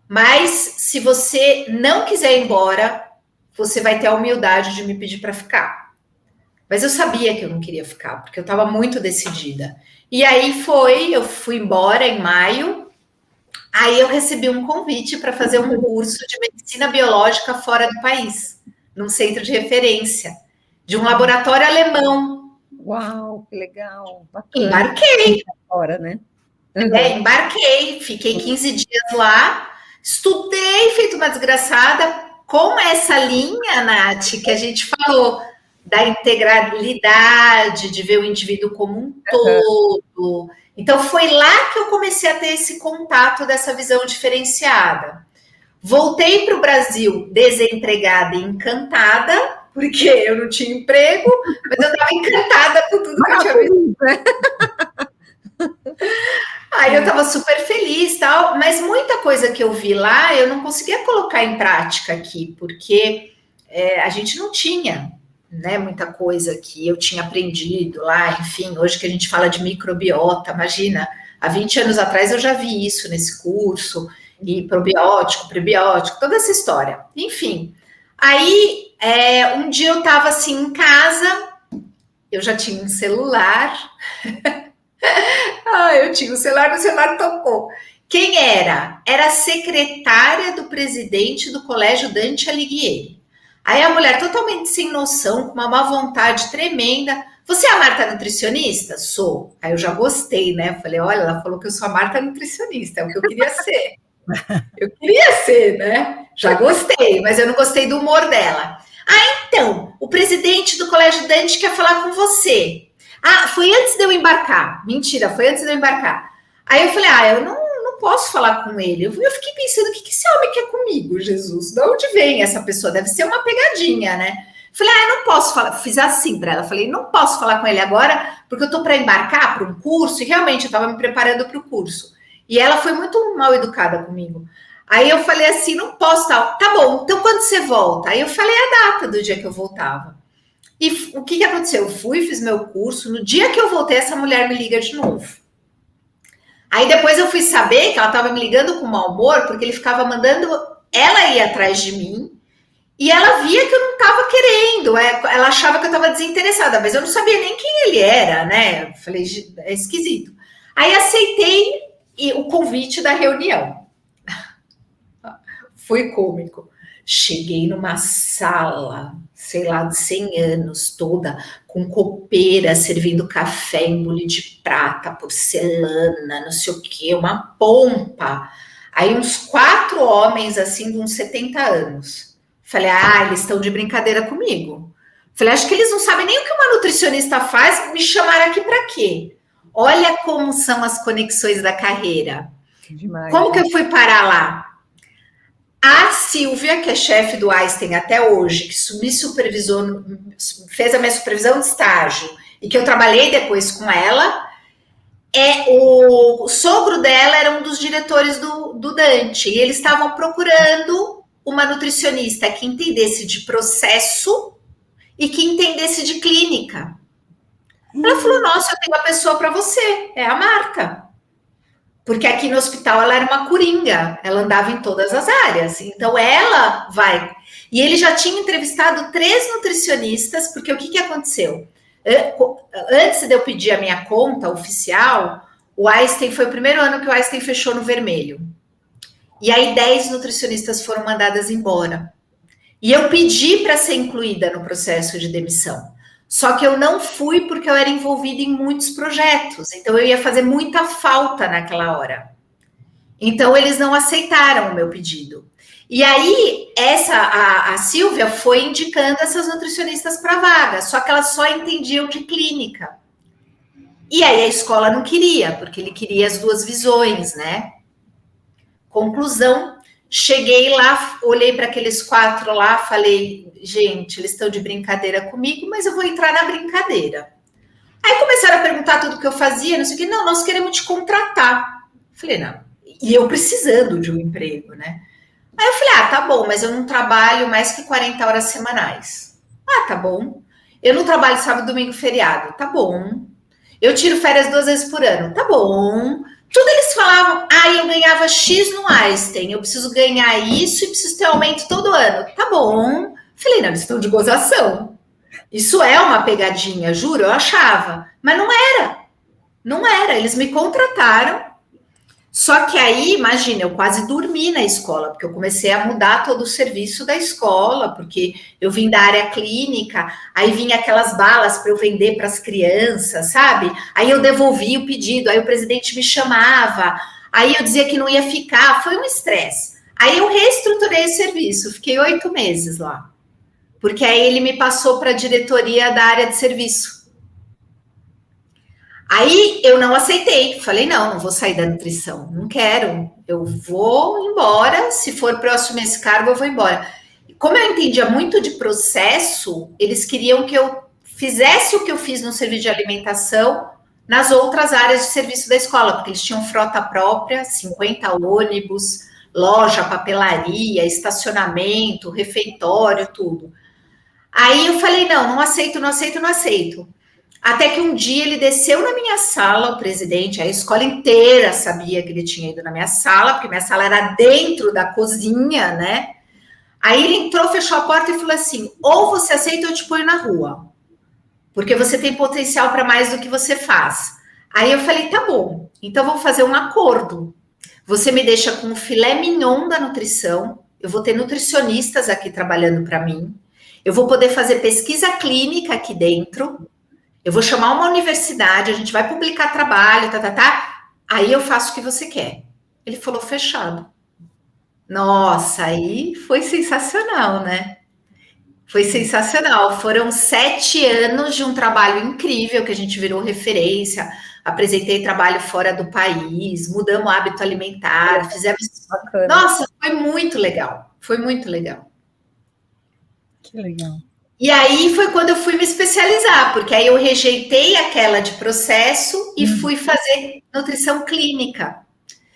[SPEAKER 3] Mas, se você não quiser ir embora, você vai ter a humildade de me pedir para ficar. Mas eu sabia que eu não queria ficar, porque eu estava muito decidida. E aí eu fui embora em maio, aí eu recebi um convite para fazer um curso de medicina biológica fora do país, num centro de referência, de um laboratório alemão.
[SPEAKER 1] Uau, que legal. Bacana.
[SPEAKER 3] Embarquei.
[SPEAKER 1] Fora, né?
[SPEAKER 3] Embarquei, fiquei 15 dias lá, estudei, feito uma desgraçada, com essa linha, Nath, que a gente falou, da integralidade, de ver o indivíduo como um todo. Então, foi lá que eu comecei a ter esse contato dessa visão diferenciada. Voltei para o Brasil desempregada e encantada, porque eu não tinha emprego, mas eu estava encantada com tudo que eu tinha visto. Aí eu estava super feliz, tal, mas muita coisa que eu vi lá, eu não conseguia colocar em prática aqui, porque a gente não tinha, né, muita coisa que eu tinha aprendido lá, enfim, hoje que a gente fala de microbiota, imagina, há 20 anos atrás eu já vi isso nesse curso, e probiótico, prebiótico, toda essa história, enfim. Aí, um dia eu estava assim em casa, eu já tinha um celular, eu tinha um celular, o celular tocou. Quem era? Era a secretária do presidente do Colégio Dante Alighieri. Aí a mulher totalmente sem noção, com uma má vontade tremenda. Você é a Marta nutricionista? Sou. Aí eu já gostei, né? Falei, olha, ela falou que eu sou a Marta nutricionista, é o que eu queria ser. Eu queria ser, né? Já gostei, mas eu não gostei do humor dela. Então, o presidente do Colégio Dante quer falar com você. Foi antes de eu embarcar. Mentira, foi antes de eu embarcar. Aí eu falei, eu não posso falar com ele. Eu fiquei pensando, o que esse homem quer comigo, Jesus? De onde vem essa pessoa? Deve ser uma pegadinha, né? Falei, eu não posso falar. Fiz assim para ela. Falei, não posso falar com ele agora, porque eu tô para embarcar para um curso, e realmente eu estava me preparando para o curso. E ela foi muito mal educada comigo. Aí eu falei assim, não posso, tal. Tá bom, então quando você volta? Aí eu falei a data do dia que eu voltava. E o que aconteceu? Eu fui, fiz meu curso. No dia que eu voltei, essa mulher me liga de novo. Aí depois eu fui saber que ela estava me ligando com mau humor, porque ele ficava mandando ela ir atrás de mim, e ela via que eu não estava querendo, ela achava que eu estava desinteressada, mas eu não sabia nem quem ele era, né? Eu falei, é esquisito. Aí aceitei o convite da reunião. Foi cômico. Cheguei numa sala, sei lá, de 100 anos, toda com copeira, servindo café em bule de prata, porcelana, não sei o quê, uma pompa. Aí uns 4 homens, assim, de uns 70 anos. Falei, eles estão de brincadeira comigo. Falei, acho que eles não sabem nem o que uma nutricionista faz, me chamaram aqui para quê? Olha como são as conexões da carreira. Demais. Como que eu fui parar lá? A Silvia, que é chefe do Einstein até hoje, que me supervisou, fez a minha supervisão de estágio, e que eu trabalhei depois com ela, o sogro dela era um dos diretores do Dante, e eles estavam procurando uma nutricionista que entendesse de processo e que entendesse de clínica. Ela falou, nossa, eu tenho uma pessoa para você, é a Marta. Porque aqui no hospital ela era uma coringa, ela andava em todas as áreas, então ela vai. E ele já tinha entrevistado 3 nutricionistas, porque o que aconteceu? Antes de eu pedir a minha conta oficial, o Einstein foi o primeiro ano que o Einstein fechou no vermelho. E aí 10 nutricionistas foram mandadas embora. E eu pedi para ser incluída no processo de demissão. Só que eu não fui porque eu era envolvida em muitos projetos. Então, eu ia fazer muita falta naquela hora. Então, eles não aceitaram o meu pedido. E aí, a Silvia foi indicando essas nutricionistas para vaga. Só que elas só entendiam de clínica. E aí, a escola não queria, porque ele queria as 2 visões, né? Conclusão, cheguei lá, olhei para aqueles 4 lá, falei, gente, eles estão de brincadeira comigo, mas eu vou entrar na brincadeira. Aí começaram a perguntar tudo que eu fazia, não sei o que, não, nós queremos te contratar. Falei, não, e eu precisando de um emprego, né? Aí eu falei, tá bom, mas eu não trabalho mais que 40 horas semanais. Tá bom. Eu não trabalho sábado, domingo, feriado. Tá bom. Eu tiro férias 2 vezes por ano. Tá bom. Tudo eles falavam, eu ganhava X no Einstein, eu preciso ganhar isso e preciso ter aumento todo ano. Tá bom. Falei, não, eles estão de gozação. Isso é uma pegadinha, juro, eu achava. Mas não era. Não era. Eles me contrataram. Só que aí, imagina, eu quase dormi na escola, porque eu comecei a mudar todo o serviço da escola, porque eu vim da área clínica, aí vinha aquelas balas para eu vender para as crianças, sabe? Aí eu devolvi o pedido, aí o presidente me chamava, aí eu dizia que não ia ficar, foi um estresse. Aí eu reestruturei o serviço, fiquei 8 meses lá, porque aí ele me passou para a diretoria da área de serviço. Aí eu não aceitei, falei, não vou sair da nutrição, não quero, eu vou embora, se for para eu assumir esse cargo, eu vou embora. Como eu entendia muito de processo, eles queriam que eu fizesse o que eu fiz no serviço de alimentação nas outras áreas de serviço da escola, porque eles tinham frota própria, 50 ônibus, loja, papelaria, estacionamento, refeitório, tudo. Aí eu falei, não aceito. Até que um dia ele desceu na minha sala, o presidente, a escola inteira sabia que ele tinha ido na minha sala, porque minha sala era dentro da cozinha, né? Aí ele entrou, fechou a porta e falou assim, ou você aceita ou eu te ponho na rua, porque você tem potencial para mais do que você faz. Aí eu falei, tá bom, então vamos fazer um acordo. Você me deixa com o filé mignon da nutrição, eu vou ter nutricionistas aqui trabalhando para mim, eu vou poder fazer pesquisa clínica aqui dentro, eu vou chamar uma universidade, a gente vai publicar trabalho, aí eu faço o que você quer. Ele falou, fechado. Nossa, aí foi sensacional, né? Foi sensacional. Foram 7 anos de um trabalho incrível, que a gente virou referência, apresentei trabalho fora do país, mudamos o hábito alimentar, fizemos...
[SPEAKER 1] Bacana.
[SPEAKER 3] Nossa, foi muito legal, foi muito legal.
[SPEAKER 2] Que legal.
[SPEAKER 3] E aí foi quando eu fui me especializar, porque aí eu rejeitei aquela de processo e fui fazer nutrição clínica.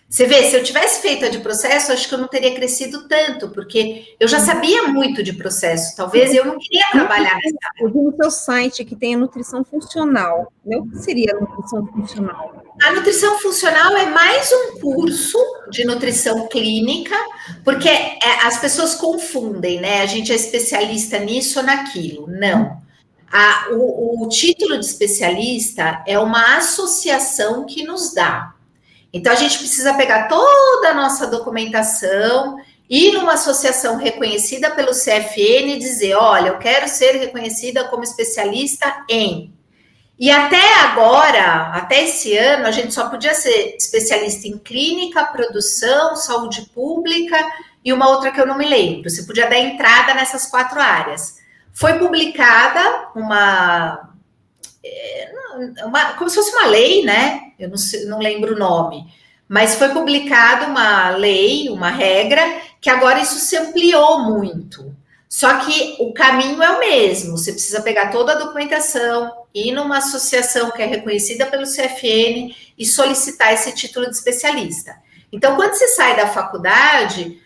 [SPEAKER 3] Você vê, se eu tivesse feito a de processo, acho que eu não teria crescido tanto, porque eu já sabia muito de processo. Talvez eu não queria trabalhar nessa área.
[SPEAKER 1] Eu vi no seu site que tem a nutrição funcional. O que seria a nutrição funcional?
[SPEAKER 3] A nutrição funcional é mais um curso de nutrição clínica, porque as pessoas confundem, né? A gente é especialista nisso ou naquilo. Não. O título de especialista é uma associação que nos dá. Então, a gente precisa pegar toda a nossa documentação, ir numa associação reconhecida pelo CFN e dizer, olha, eu quero ser reconhecida como especialista em... E até agora, até esse ano, a gente só podia ser especialista em clínica, produção, saúde pública e uma outra que eu não me lembro. Você podia dar entrada nessas 4 áreas. Foi publicada como se fosse uma lei, né? Eu não lembro o nome, mas foi publicada uma lei, uma regra, que agora isso se ampliou muito. Só que o caminho é o mesmo, você precisa pegar toda a documentação, ir numa associação que é reconhecida pelo CFN e solicitar esse título de especialista. Então, quando você sai da faculdade,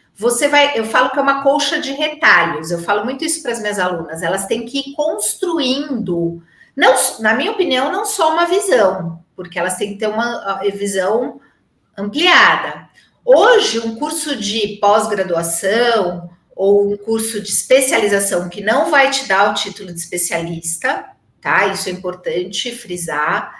[SPEAKER 3] eu falo que é uma colcha de retalhos, eu falo muito isso para as minhas alunas, elas têm que ir construindo... Não, na minha opinião, não só uma visão, porque elas têm que ter uma visão ampliada. Hoje, um curso de pós-graduação ou um curso de especialização que não vai te dar o título de especialista, tá? Isso é importante frisar,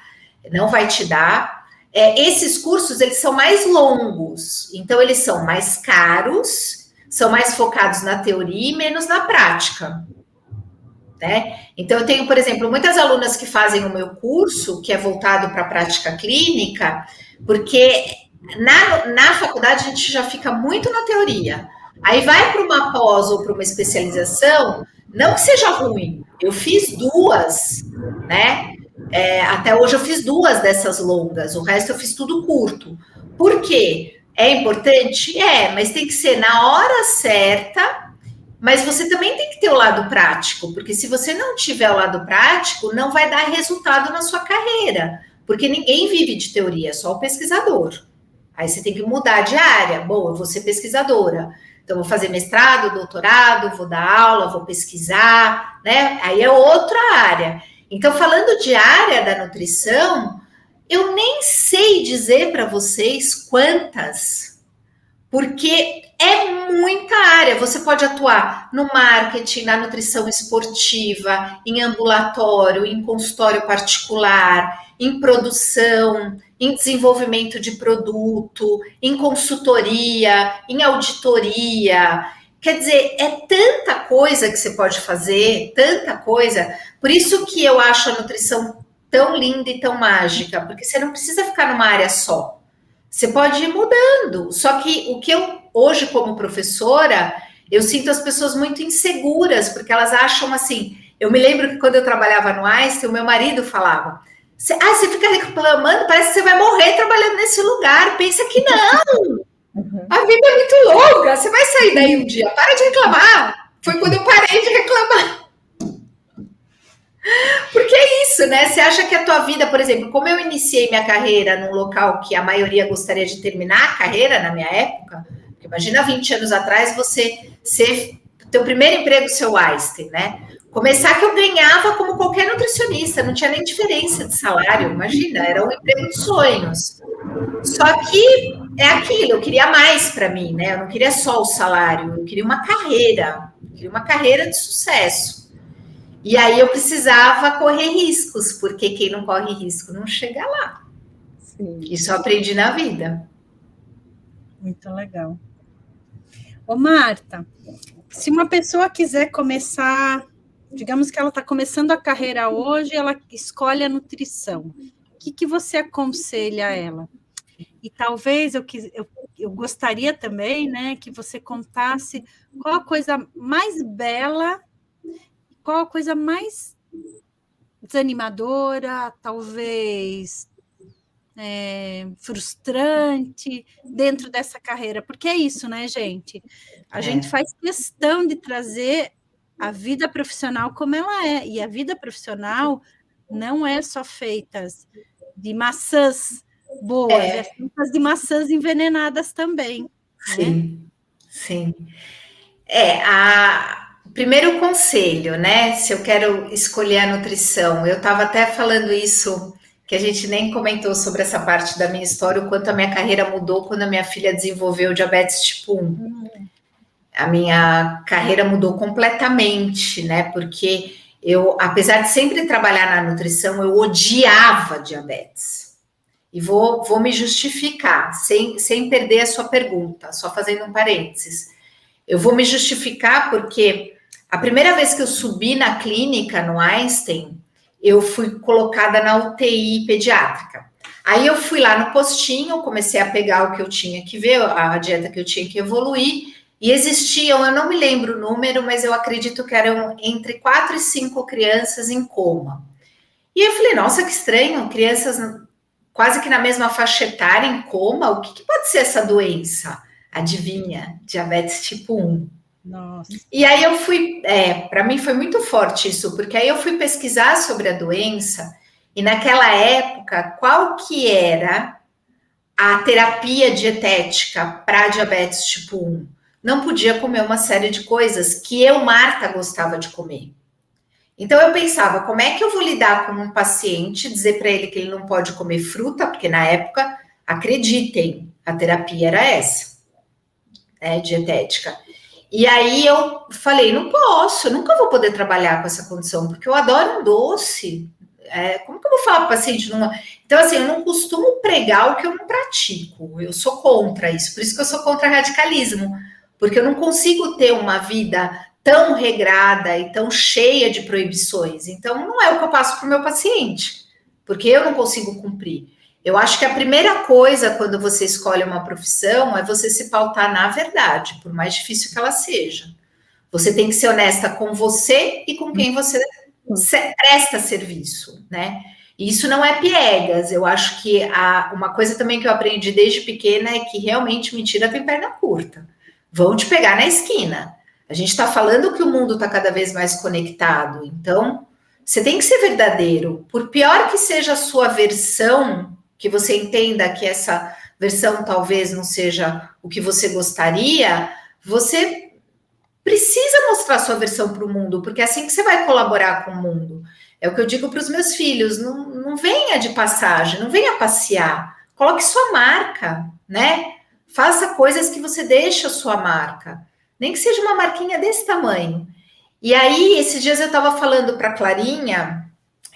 [SPEAKER 3] não vai te dar. Esses cursos, eles são mais longos, então eles são mais caros, são mais focados na teoria e menos na prática. Né? Então, eu tenho, por exemplo, muitas alunas que fazem o meu curso, que é voltado para a prática clínica, porque na faculdade a gente já fica muito na teoria. Aí vai para uma pós ou para uma especialização, não que seja ruim, eu fiz 2, né? Até hoje eu fiz 2 dessas longas, o resto eu fiz tudo curto. Por quê? É importante? Mas tem que ser na hora certa. Mas você também tem que ter o lado prático, porque se você não tiver o lado prático, não vai dar resultado na sua carreira, porque ninguém vive de teoria, só o pesquisador. Aí você tem que mudar de área. Bom, eu vou ser pesquisadora, então vou fazer mestrado, doutorado, vou dar aula, vou pesquisar, né? Aí é outra área. Então, falando de área da nutrição, eu nem sei dizer para vocês quantas, porque é muita área. Você pode atuar no marketing, na nutrição esportiva, em ambulatório, em consultório particular, em produção, em desenvolvimento de produto, em consultoria, em auditoria. Quer dizer, é tanta coisa que você pode fazer, tanta coisa. Por isso que eu acho a nutrição tão linda e tão mágica, porque você não precisa ficar numa área só. Você pode ir mudando. Só que o que eu, hoje, como professora, eu sinto as pessoas muito inseguras, porque elas acham assim... Eu me lembro que quando eu trabalhava no Einstein, o meu marido falava, você fica reclamando, parece que você vai morrer trabalhando nesse lugar. Pensa que não. A vida é muito longa. Você vai sair daí um dia. Para de reclamar. Foi quando eu parei de reclamar. Porque é isso, né? Você acha que a tua vida, por exemplo, como eu iniciei minha carreira num local que a maioria gostaria de terminar a carreira na minha época, imagina 20 anos atrás você ser teu primeiro emprego, seu Einstein, né? Começar que eu ganhava como qualquer nutricionista, não tinha nem diferença de salário, imagina, era um emprego de sonhos. Só que é aquilo, eu queria mais para mim, né? Eu não queria só o salário, eu queria uma carreira de sucesso. E aí eu precisava correr riscos, porque quem não corre risco não chega lá. Sim. Isso eu aprendi na vida.
[SPEAKER 2] Muito legal. Ô, Marta, se uma pessoa quiser começar, digamos que ela está começando a carreira hoje, ela escolhe a nutrição, o que você aconselha a ela? E talvez eu gostaria também, né, que você contasse qual a coisa mais bela, qual a coisa mais desanimadora, talvez frustrante dentro dessa carreira, porque é isso, né, gente? A gente faz questão de trazer a vida profissional como ela é, e a vida profissional não é só feita de maçãs boas, é feita de maçãs envenenadas também.
[SPEAKER 3] Sim, sim. Primeiro conselho, né? Se eu quero escolher a nutrição, eu estava até falando isso, que a gente nem comentou sobre essa parte da minha história, o quanto a minha carreira mudou quando a minha filha desenvolveu diabetes tipo 1. A minha carreira mudou completamente, né? Porque eu, apesar de sempre trabalhar na nutrição, eu odiava diabetes. E vou me justificar, sem perder a sua pergunta, só fazendo um parênteses. Eu vou me justificar porque a primeira vez que eu subi na clínica, no Einstein, eu fui colocada na UTI pediátrica. Aí eu fui lá no postinho, comecei a pegar o que eu tinha que ver, a dieta que eu tinha que evoluir, e existiam, eu não me lembro o número, mas eu acredito que eram entre 4 e 5 crianças em coma. E eu falei, nossa, que estranho, crianças quase que na mesma faixa etária em coma, o que pode ser essa doença? Adivinha, diabetes tipo 1.
[SPEAKER 2] Nossa.
[SPEAKER 3] E aí eu fui, para mim foi muito forte isso, porque aí eu fui pesquisar sobre a doença, e naquela época, qual que era a terapia dietética para diabetes tipo 1? Não podia comer uma série de coisas que eu, Marta, gostava de comer. Então eu pensava, como é que eu vou lidar com um paciente, dizer para ele que ele não pode comer fruta, porque na época, acreditem, a terapia era essa, dietética. E aí eu falei, não posso, eu nunca vou poder trabalhar com essa condição, porque eu adoro um doce. Como que eu vou falar para o paciente numa... Então, assim, eu não costumo pregar o que eu não pratico. Eu sou contra isso, por isso que eu sou contra radicalismo, porque eu não consigo ter uma vida tão regrada e tão cheia de proibições. Então, não é o que eu passo para o meu paciente, porque eu não consigo cumprir. Eu acho que a primeira coisa quando você escolhe uma profissão é você se pautar na verdade, por mais difícil que ela seja. Você tem que ser honesta com você e com quem você presta serviço, né? E isso não é piegas. Eu acho que uma coisa também que eu aprendi desde pequena é que realmente mentira tem perna curta. Vão te pegar na esquina. A gente está falando que o mundo está cada vez mais conectado, então você tem que ser verdadeiro. Por pior que seja a sua versão, que você entenda que essa versão talvez não seja o que você gostaria, você precisa mostrar a sua versão para o mundo, porque é assim que você vai colaborar com o mundo. É o que eu digo para os meus filhos, não venha de passagem, não venha passear, coloque sua marca, né? Faça coisas que você deixa a sua marca, nem que seja uma marquinha desse tamanho. E aí, esses dias eu estava falando para a Clarinha,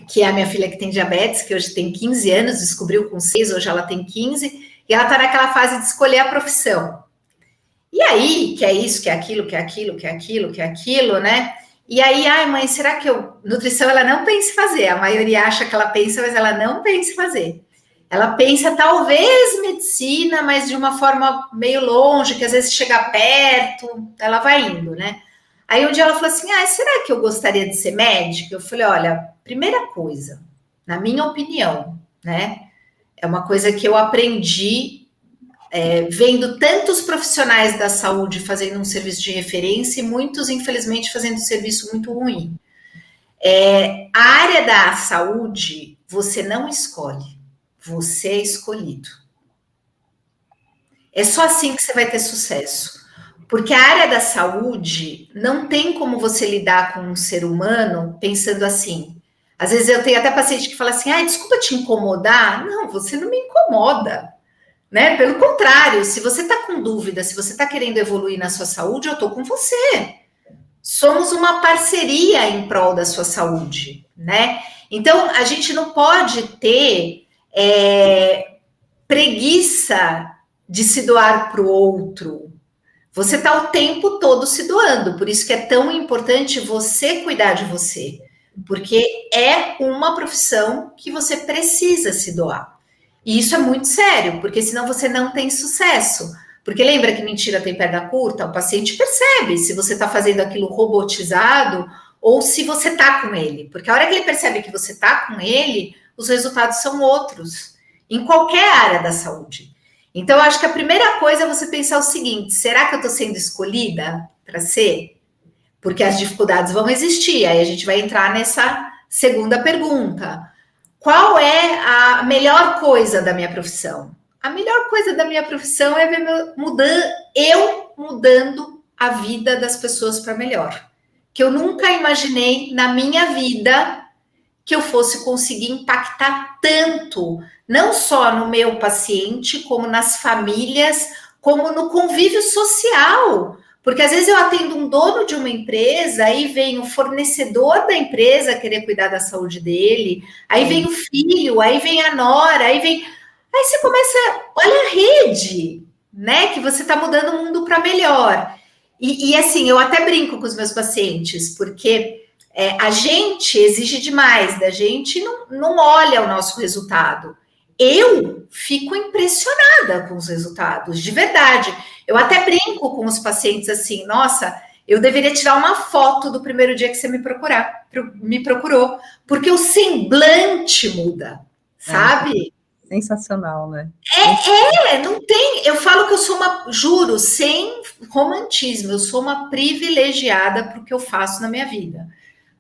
[SPEAKER 3] que é a minha filha que tem diabetes, que hoje tem 15 anos, descobriu com 6, hoje ela tem 15, e ela está naquela fase de escolher a profissão. E aí, que é isso, que é aquilo, que é aquilo, que é aquilo, que é aquilo, né? E aí, ai mãe, será que nutrição ela não pensa em fazer? A maioria acha que ela pensa, mas ela não pensa em fazer. Ela pensa talvez medicina, mas de uma forma meio longe, que às vezes chega perto, ela vai indo, né? Aí um dia ela falou assim, será que eu gostaria de ser médica? Eu falei, olha, primeira coisa, na minha opinião, né? É uma coisa que eu aprendi vendo tantos profissionais da saúde fazendo um serviço de referência e muitos, infelizmente, fazendo um serviço muito ruim. A área da saúde, você não escolhe, você é escolhido. É só assim que você vai ter sucesso. Porque a área da saúde não tem como você lidar com um ser humano pensando assim. Às vezes eu tenho até paciente que fala assim, desculpa te incomodar. Não, você não me incomoda. Né? Pelo contrário, se você está com dúvida, se você está querendo evoluir na sua saúde, eu estou com você. Somos uma parceria em prol da sua saúde, né? Então, a gente não pode ter preguiça de se doar para o outro. Você está o tempo todo se doando, por isso que é tão importante você cuidar de você, porque é uma profissão que você precisa se doar. E isso é muito sério, porque senão você não tem sucesso. Porque lembra que mentira tem perna curta? O paciente percebe se você está fazendo aquilo robotizado ou se você está com ele. Porque a hora que ele percebe que você está com ele, os resultados são outros. em qualquer área da saúde. Então, eu acho que a primeira coisa é você pensar o seguinte: será que eu estou sendo escolhida para ser? Porque as dificuldades vão existir. Aí a gente vai entrar nessa segunda pergunta. Qual é a melhor coisa da minha profissão? A melhor coisa da minha profissão é ver eu mudando a vida das pessoas para melhor. Que eu nunca imaginei na minha vida que eu fosse conseguir impactar tanto, não só no meu paciente, como nas famílias, como no convívio social. Porque às vezes eu atendo um dono de uma empresa, aí vem o fornecedor da empresa querer cuidar da saúde dele, aí vem o filho, aí vem a nora, aí você começa, olha a rede, né? Que você está mudando o mundo para melhor. E assim, eu até brinco com os meus pacientes, porque a gente exige demais da gente, não olha o nosso resultado. Eu fico impressionada com os resultados, de verdade. Eu até brinco com os pacientes assim: nossa, eu deveria tirar uma foto do primeiro dia que você me procurou, porque o semblante muda, sabe?
[SPEAKER 1] Sensacional, né?
[SPEAKER 3] Não tem. Eu falo que eu sou juro, sem romantismo, eu sou uma privilegiada para o que eu faço na minha vida,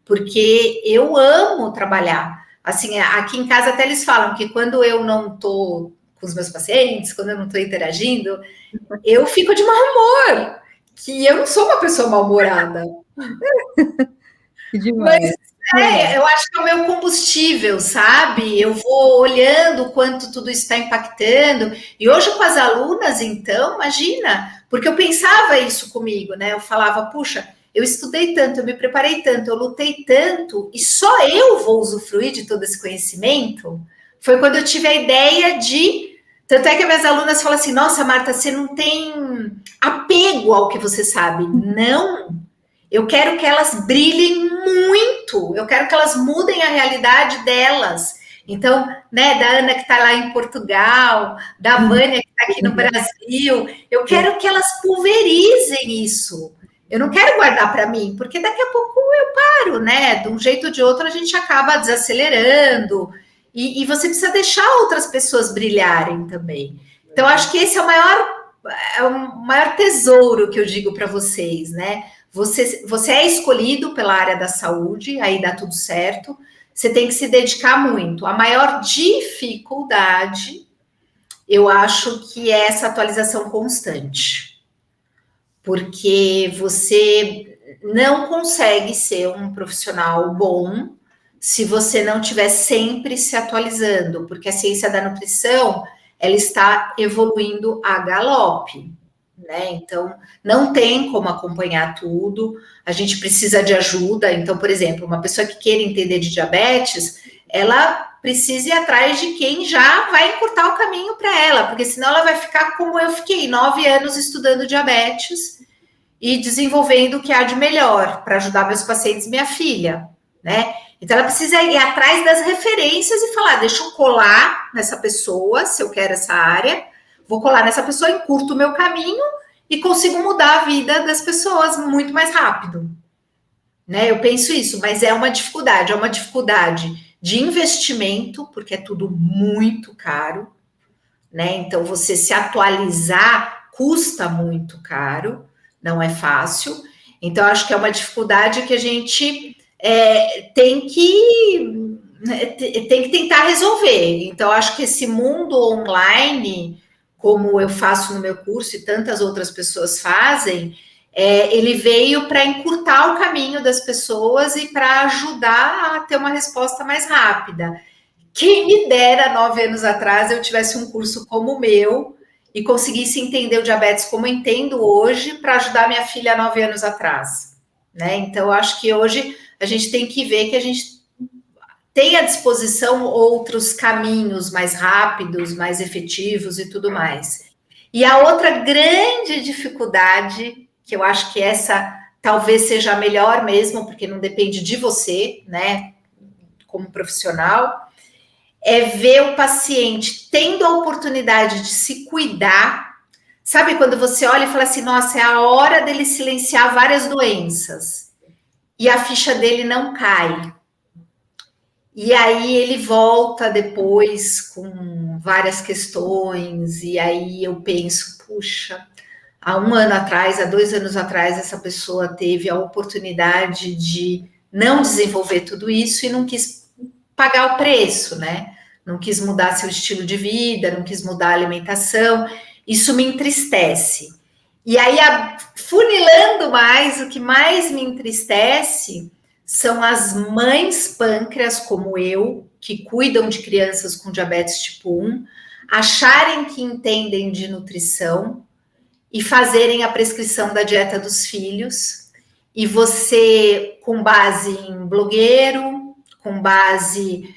[SPEAKER 3] porque eu amo trabalhar. Assim, aqui em casa até eles falam que quando eu não estou com os meus pacientes, quando eu não estou interagindo, eu fico de mau humor, que eu não sou uma pessoa mal-humorada.
[SPEAKER 1] Que demais.
[SPEAKER 3] Mas eu acho que é o meu combustível, sabe? Eu vou olhando o quanto tudo está impactando. E hoje com as alunas, então, imagina, porque eu pensava isso comigo, né? Eu falava, puxa, eu estudei tanto, eu me preparei tanto, eu lutei tanto, e só eu vou usufruir de todo esse conhecimento. Foi quando eu tive a ideia de... Tanto é que minhas alunas falam assim: nossa, Marta, você não tem apego ao que você sabe. Não. Eu quero que elas brilhem muito. Eu quero que elas mudem a realidade delas. Então, né, da Ana que está lá em Portugal, da Vânia que está aqui no Brasil, eu quero que elas pulverizem isso. Eu não quero guardar para mim, porque daqui a pouco eu paro, né? De um jeito ou de outro a gente acaba desacelerando. E você precisa deixar outras pessoas brilharem também. Então, acho que esse é o maior tesouro que eu digo para vocês, né? Você é escolhido pela área da saúde, aí dá tudo certo. Você tem que se dedicar muito. A maior dificuldade, eu acho que é essa atualização constante. Porque você não consegue ser um profissional bom se você não estiver sempre se atualizando, porque a ciência da nutrição, ela está evoluindo a galope, né? Então, não tem como acompanhar tudo, a gente precisa de ajuda. Então, por exemplo, uma pessoa que queira entender de diabetes, ela precisa ir atrás de quem já vai encurtar o caminho para ela, porque senão ela vai ficar como eu fiquei, 9 anos estudando diabetes e desenvolvendo o que há de melhor para ajudar meus pacientes e minha filha, né? Então, ela precisa ir atrás das referências e falar: deixa eu colar nessa pessoa, se eu quero essa área, vou colar nessa pessoa, encurto o meu caminho e consigo mudar a vida das pessoas muito mais rápido. Né? Eu penso isso, mas é uma dificuldade de investimento, porque é tudo muito caro, né? Então, você se atualizar custa muito caro, não é fácil. Então, acho que é uma dificuldade que a gente tem que tentar resolver. Então, acho que esse mundo online, como eu faço no meu curso e tantas outras pessoas fazem, ele veio para encurtar o caminho das pessoas e para ajudar a ter uma resposta mais rápida. Quem me dera 9 anos atrás eu tivesse um curso como o meu e conseguisse entender o diabetes como eu entendo hoje para ajudar minha filha 9 anos atrás, né? Então, eu acho que hoje a gente tem que ver que a gente tem à disposição outros caminhos mais rápidos, mais efetivos e tudo mais. E a outra grande dificuldade, que eu acho que essa talvez seja a melhor mesmo, porque não depende de você, né, como profissional, é ver o paciente tendo a oportunidade de se cuidar. Sabe quando você olha e fala assim: nossa, é a hora dele silenciar várias doenças, e a ficha dele não cai. E aí ele volta depois com com várias questões, e aí eu penso, puxa, há 1 ano atrás, há 2 anos atrás, essa pessoa teve a oportunidade de não desenvolver tudo isso e não quis pagar o preço, né? Não quis mudar seu estilo de vida, não quis mudar a alimentação. Isso me entristece. E aí, funilando mais, o que mais me entristece são as mães pâncreas, como eu, que cuidam de crianças com diabetes tipo 1, acharem que entendem de nutrição e fazerem a prescrição da dieta dos filhos. E você, com base em blogueiro, com base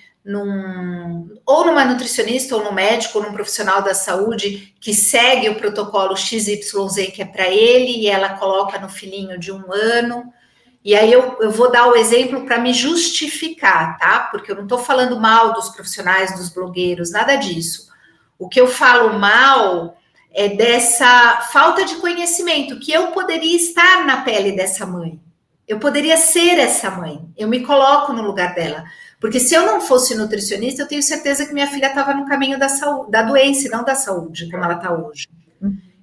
[SPEAKER 3] ou numa nutricionista, ou no médico, ou num profissional da saúde que segue o protocolo XYZ que é para ele, e ela coloca no filhinho de 1 ano. E aí eu vou dar o exemplo para me justificar, tá? Porque eu não estou falando mal dos profissionais, dos blogueiros, nada disso. O que eu falo mal é dessa falta de conhecimento, que eu poderia estar na pele dessa mãe. Eu poderia ser essa mãe. Eu me coloco no lugar dela. Porque se eu não fosse nutricionista, eu tenho certeza que minha filha estava no caminho da saúde, da doença e não da saúde, como ela está hoje.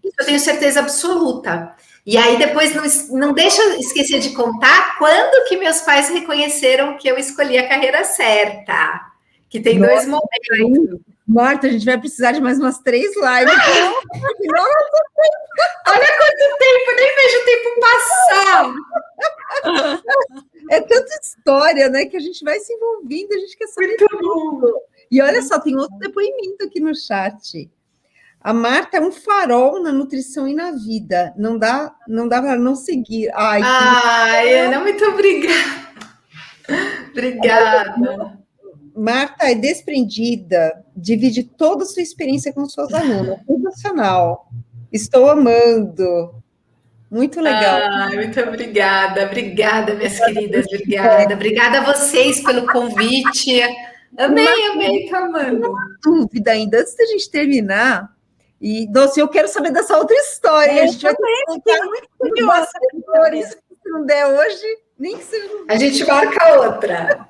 [SPEAKER 3] Isso eu tenho certeza absoluta. E aí depois não deixa eu esquecer de contar quando que meus pais reconheceram que eu escolhi a carreira certa. Que tem 2 momentos.
[SPEAKER 1] Marta, a gente vai precisar de mais umas 3 lives.
[SPEAKER 3] Olha quanto tempo, eu nem vejo o tempo passar.
[SPEAKER 1] É tanta história, né, que a gente vai se envolvendo, a gente quer saber tudo. E olha só, tem outro depoimento aqui no chat. A Marta é um farol na nutrição e na vida. Não dá para não seguir.
[SPEAKER 3] Ai, Ana, muito obrigada. Obrigada.
[SPEAKER 1] Marta é desprendida, divide toda a sua experiência com suas alunas. Sensacional. Estou amando. Muito legal.
[SPEAKER 3] Muito obrigada. Obrigada, minhas queridas. Obrigada. Obrigada a vocês pelo convite. Amei, tô amando.
[SPEAKER 1] Uma dúvida ainda, antes da gente terminar. E, Doce, eu quero saber dessa outra história. A gente vai contar muito curiosa. Se não der hoje, nem que seja.
[SPEAKER 3] A gente marca outra.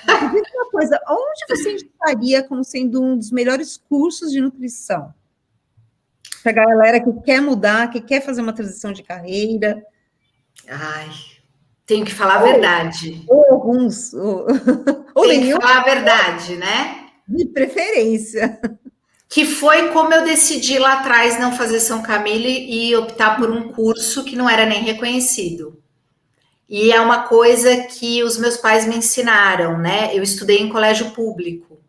[SPEAKER 1] Uma coisa, onde você indicaria como sendo um dos melhores cursos de nutrição? Para a galera que quer mudar, que quer fazer uma transição de carreira.
[SPEAKER 3] Tenho que falar a verdade.
[SPEAKER 1] Ou alguns. Ou
[SPEAKER 3] tenho que falar a verdade, né?
[SPEAKER 1] De preferência.
[SPEAKER 3] Que foi como eu decidi lá atrás não fazer São Camille e optar por um curso que não era nem reconhecido. E é uma coisa que os meus pais me ensinaram, né? Eu estudei em colégio público.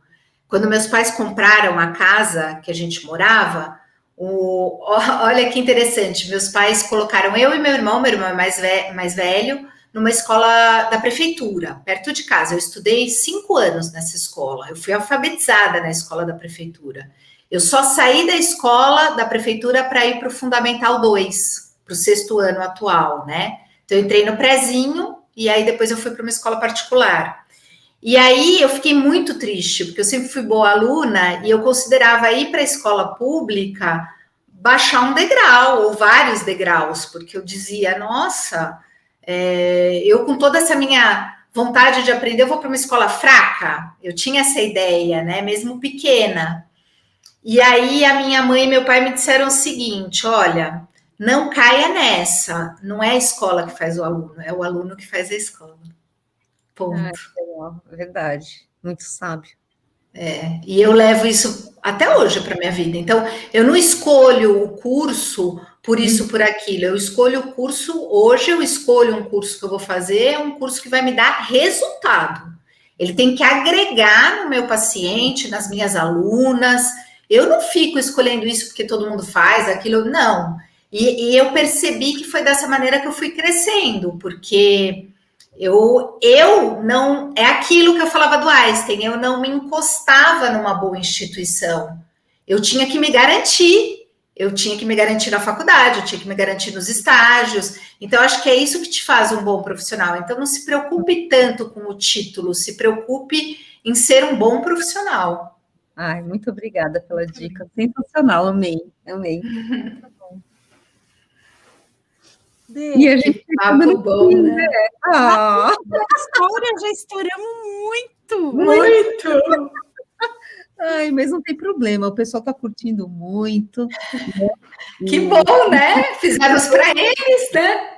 [SPEAKER 3] Quando meus pais compraram a casa que a gente morava, olha que interessante, meus pais colocaram eu e meu irmão é mais velho, numa escola da prefeitura, perto de casa. Eu estudei 5 anos nessa escola. Eu fui alfabetizada na escola da prefeitura. Eu só saí da escola da prefeitura para ir para o Fundamental 2, para o 6º ano atual, né? Então, eu entrei no prézinho e aí depois eu fui para uma escola particular. E aí eu fiquei muito triste, porque eu sempre fui boa aluna e eu considerava ir para a escola pública baixar um degrau ou vários degraus, porque eu dizia, nossa, eu com toda essa minha vontade de aprender, eu vou para uma escola fraca? Eu tinha essa ideia, né? Mesmo pequena. E aí a minha mãe e meu pai me disseram o seguinte, olha, não caia nessa, não é a escola que faz o aluno, é o aluno que faz a escola. Ponto.
[SPEAKER 1] É verdade, muito sábio.
[SPEAKER 3] E eu levo isso até hoje para minha vida. Então, eu não escolho o curso por isso, por aquilo. Eu escolho o curso, hoje eu escolho um curso que eu vou fazer, um curso que vai me dar resultado. Ele tem que agregar no meu paciente, nas minhas alunas. Eu não fico escolhendo isso porque todo mundo faz, aquilo, não. E eu percebi que foi dessa maneira que eu fui crescendo, porque eu não... É aquilo que eu falava do Einstein, eu não me encostava numa boa instituição. Eu tinha que me garantir. Eu tinha que me garantir na faculdade, eu tinha que me garantir nos estágios. Então, acho que é isso que te faz um bom profissional. Então, não se preocupe tanto com o título, se preocupe em ser um bom profissional.
[SPEAKER 1] Ai, muito obrigada pela dica. Sensacional, amei.
[SPEAKER 2] E a gente
[SPEAKER 3] papo bom, né?
[SPEAKER 2] A história já estouramos muito.
[SPEAKER 1] Ai, mas não tem problema, o pessoal está curtindo muito. Né?
[SPEAKER 3] Que bom, né? Fizemos para eles, né?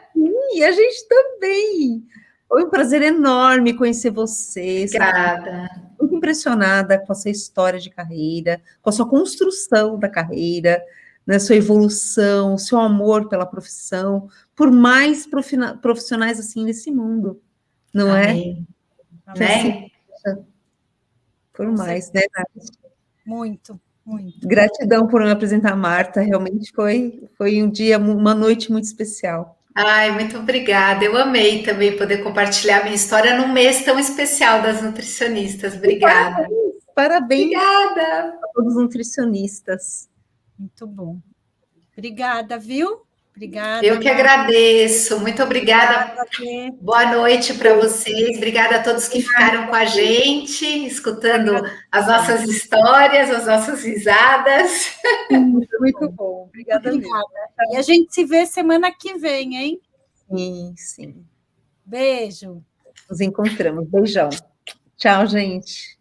[SPEAKER 1] E a gente também. Foi um prazer enorme conhecer você.
[SPEAKER 3] Obrigada.
[SPEAKER 1] Muito impressionada com a sua história de carreira, com a sua construção da carreira, né, sua evolução, seu amor pela profissão, por mais profissionais assim nesse mundo, não
[SPEAKER 3] Amém.
[SPEAKER 1] é?
[SPEAKER 3] Né?
[SPEAKER 1] Assim, por mais, né, Nath?
[SPEAKER 2] Muito, muito.
[SPEAKER 1] Gratidão por me apresentar a Marta, realmente foi um dia, uma noite muito especial.
[SPEAKER 3] Ai, muito obrigada. Eu amei também poder compartilhar minha história num mês tão especial das nutricionistas. Obrigada.
[SPEAKER 1] Parabéns
[SPEAKER 3] Obrigada.
[SPEAKER 1] a todos os nutricionistas.
[SPEAKER 2] Muito bom. Obrigada, viu? Obrigada.
[SPEAKER 3] Eu que agradeço. Muito obrigada. Boa noite para vocês. Obrigada a todos que ficaram com a gente, escutando as nossas histórias, as nossas risadas.
[SPEAKER 1] Muito bom. Obrigada mesmo.
[SPEAKER 2] E a gente se vê semana que vem, hein?
[SPEAKER 1] Sim, sim.
[SPEAKER 2] Beijo.
[SPEAKER 1] Nos encontramos. Beijão. Tchau, gente.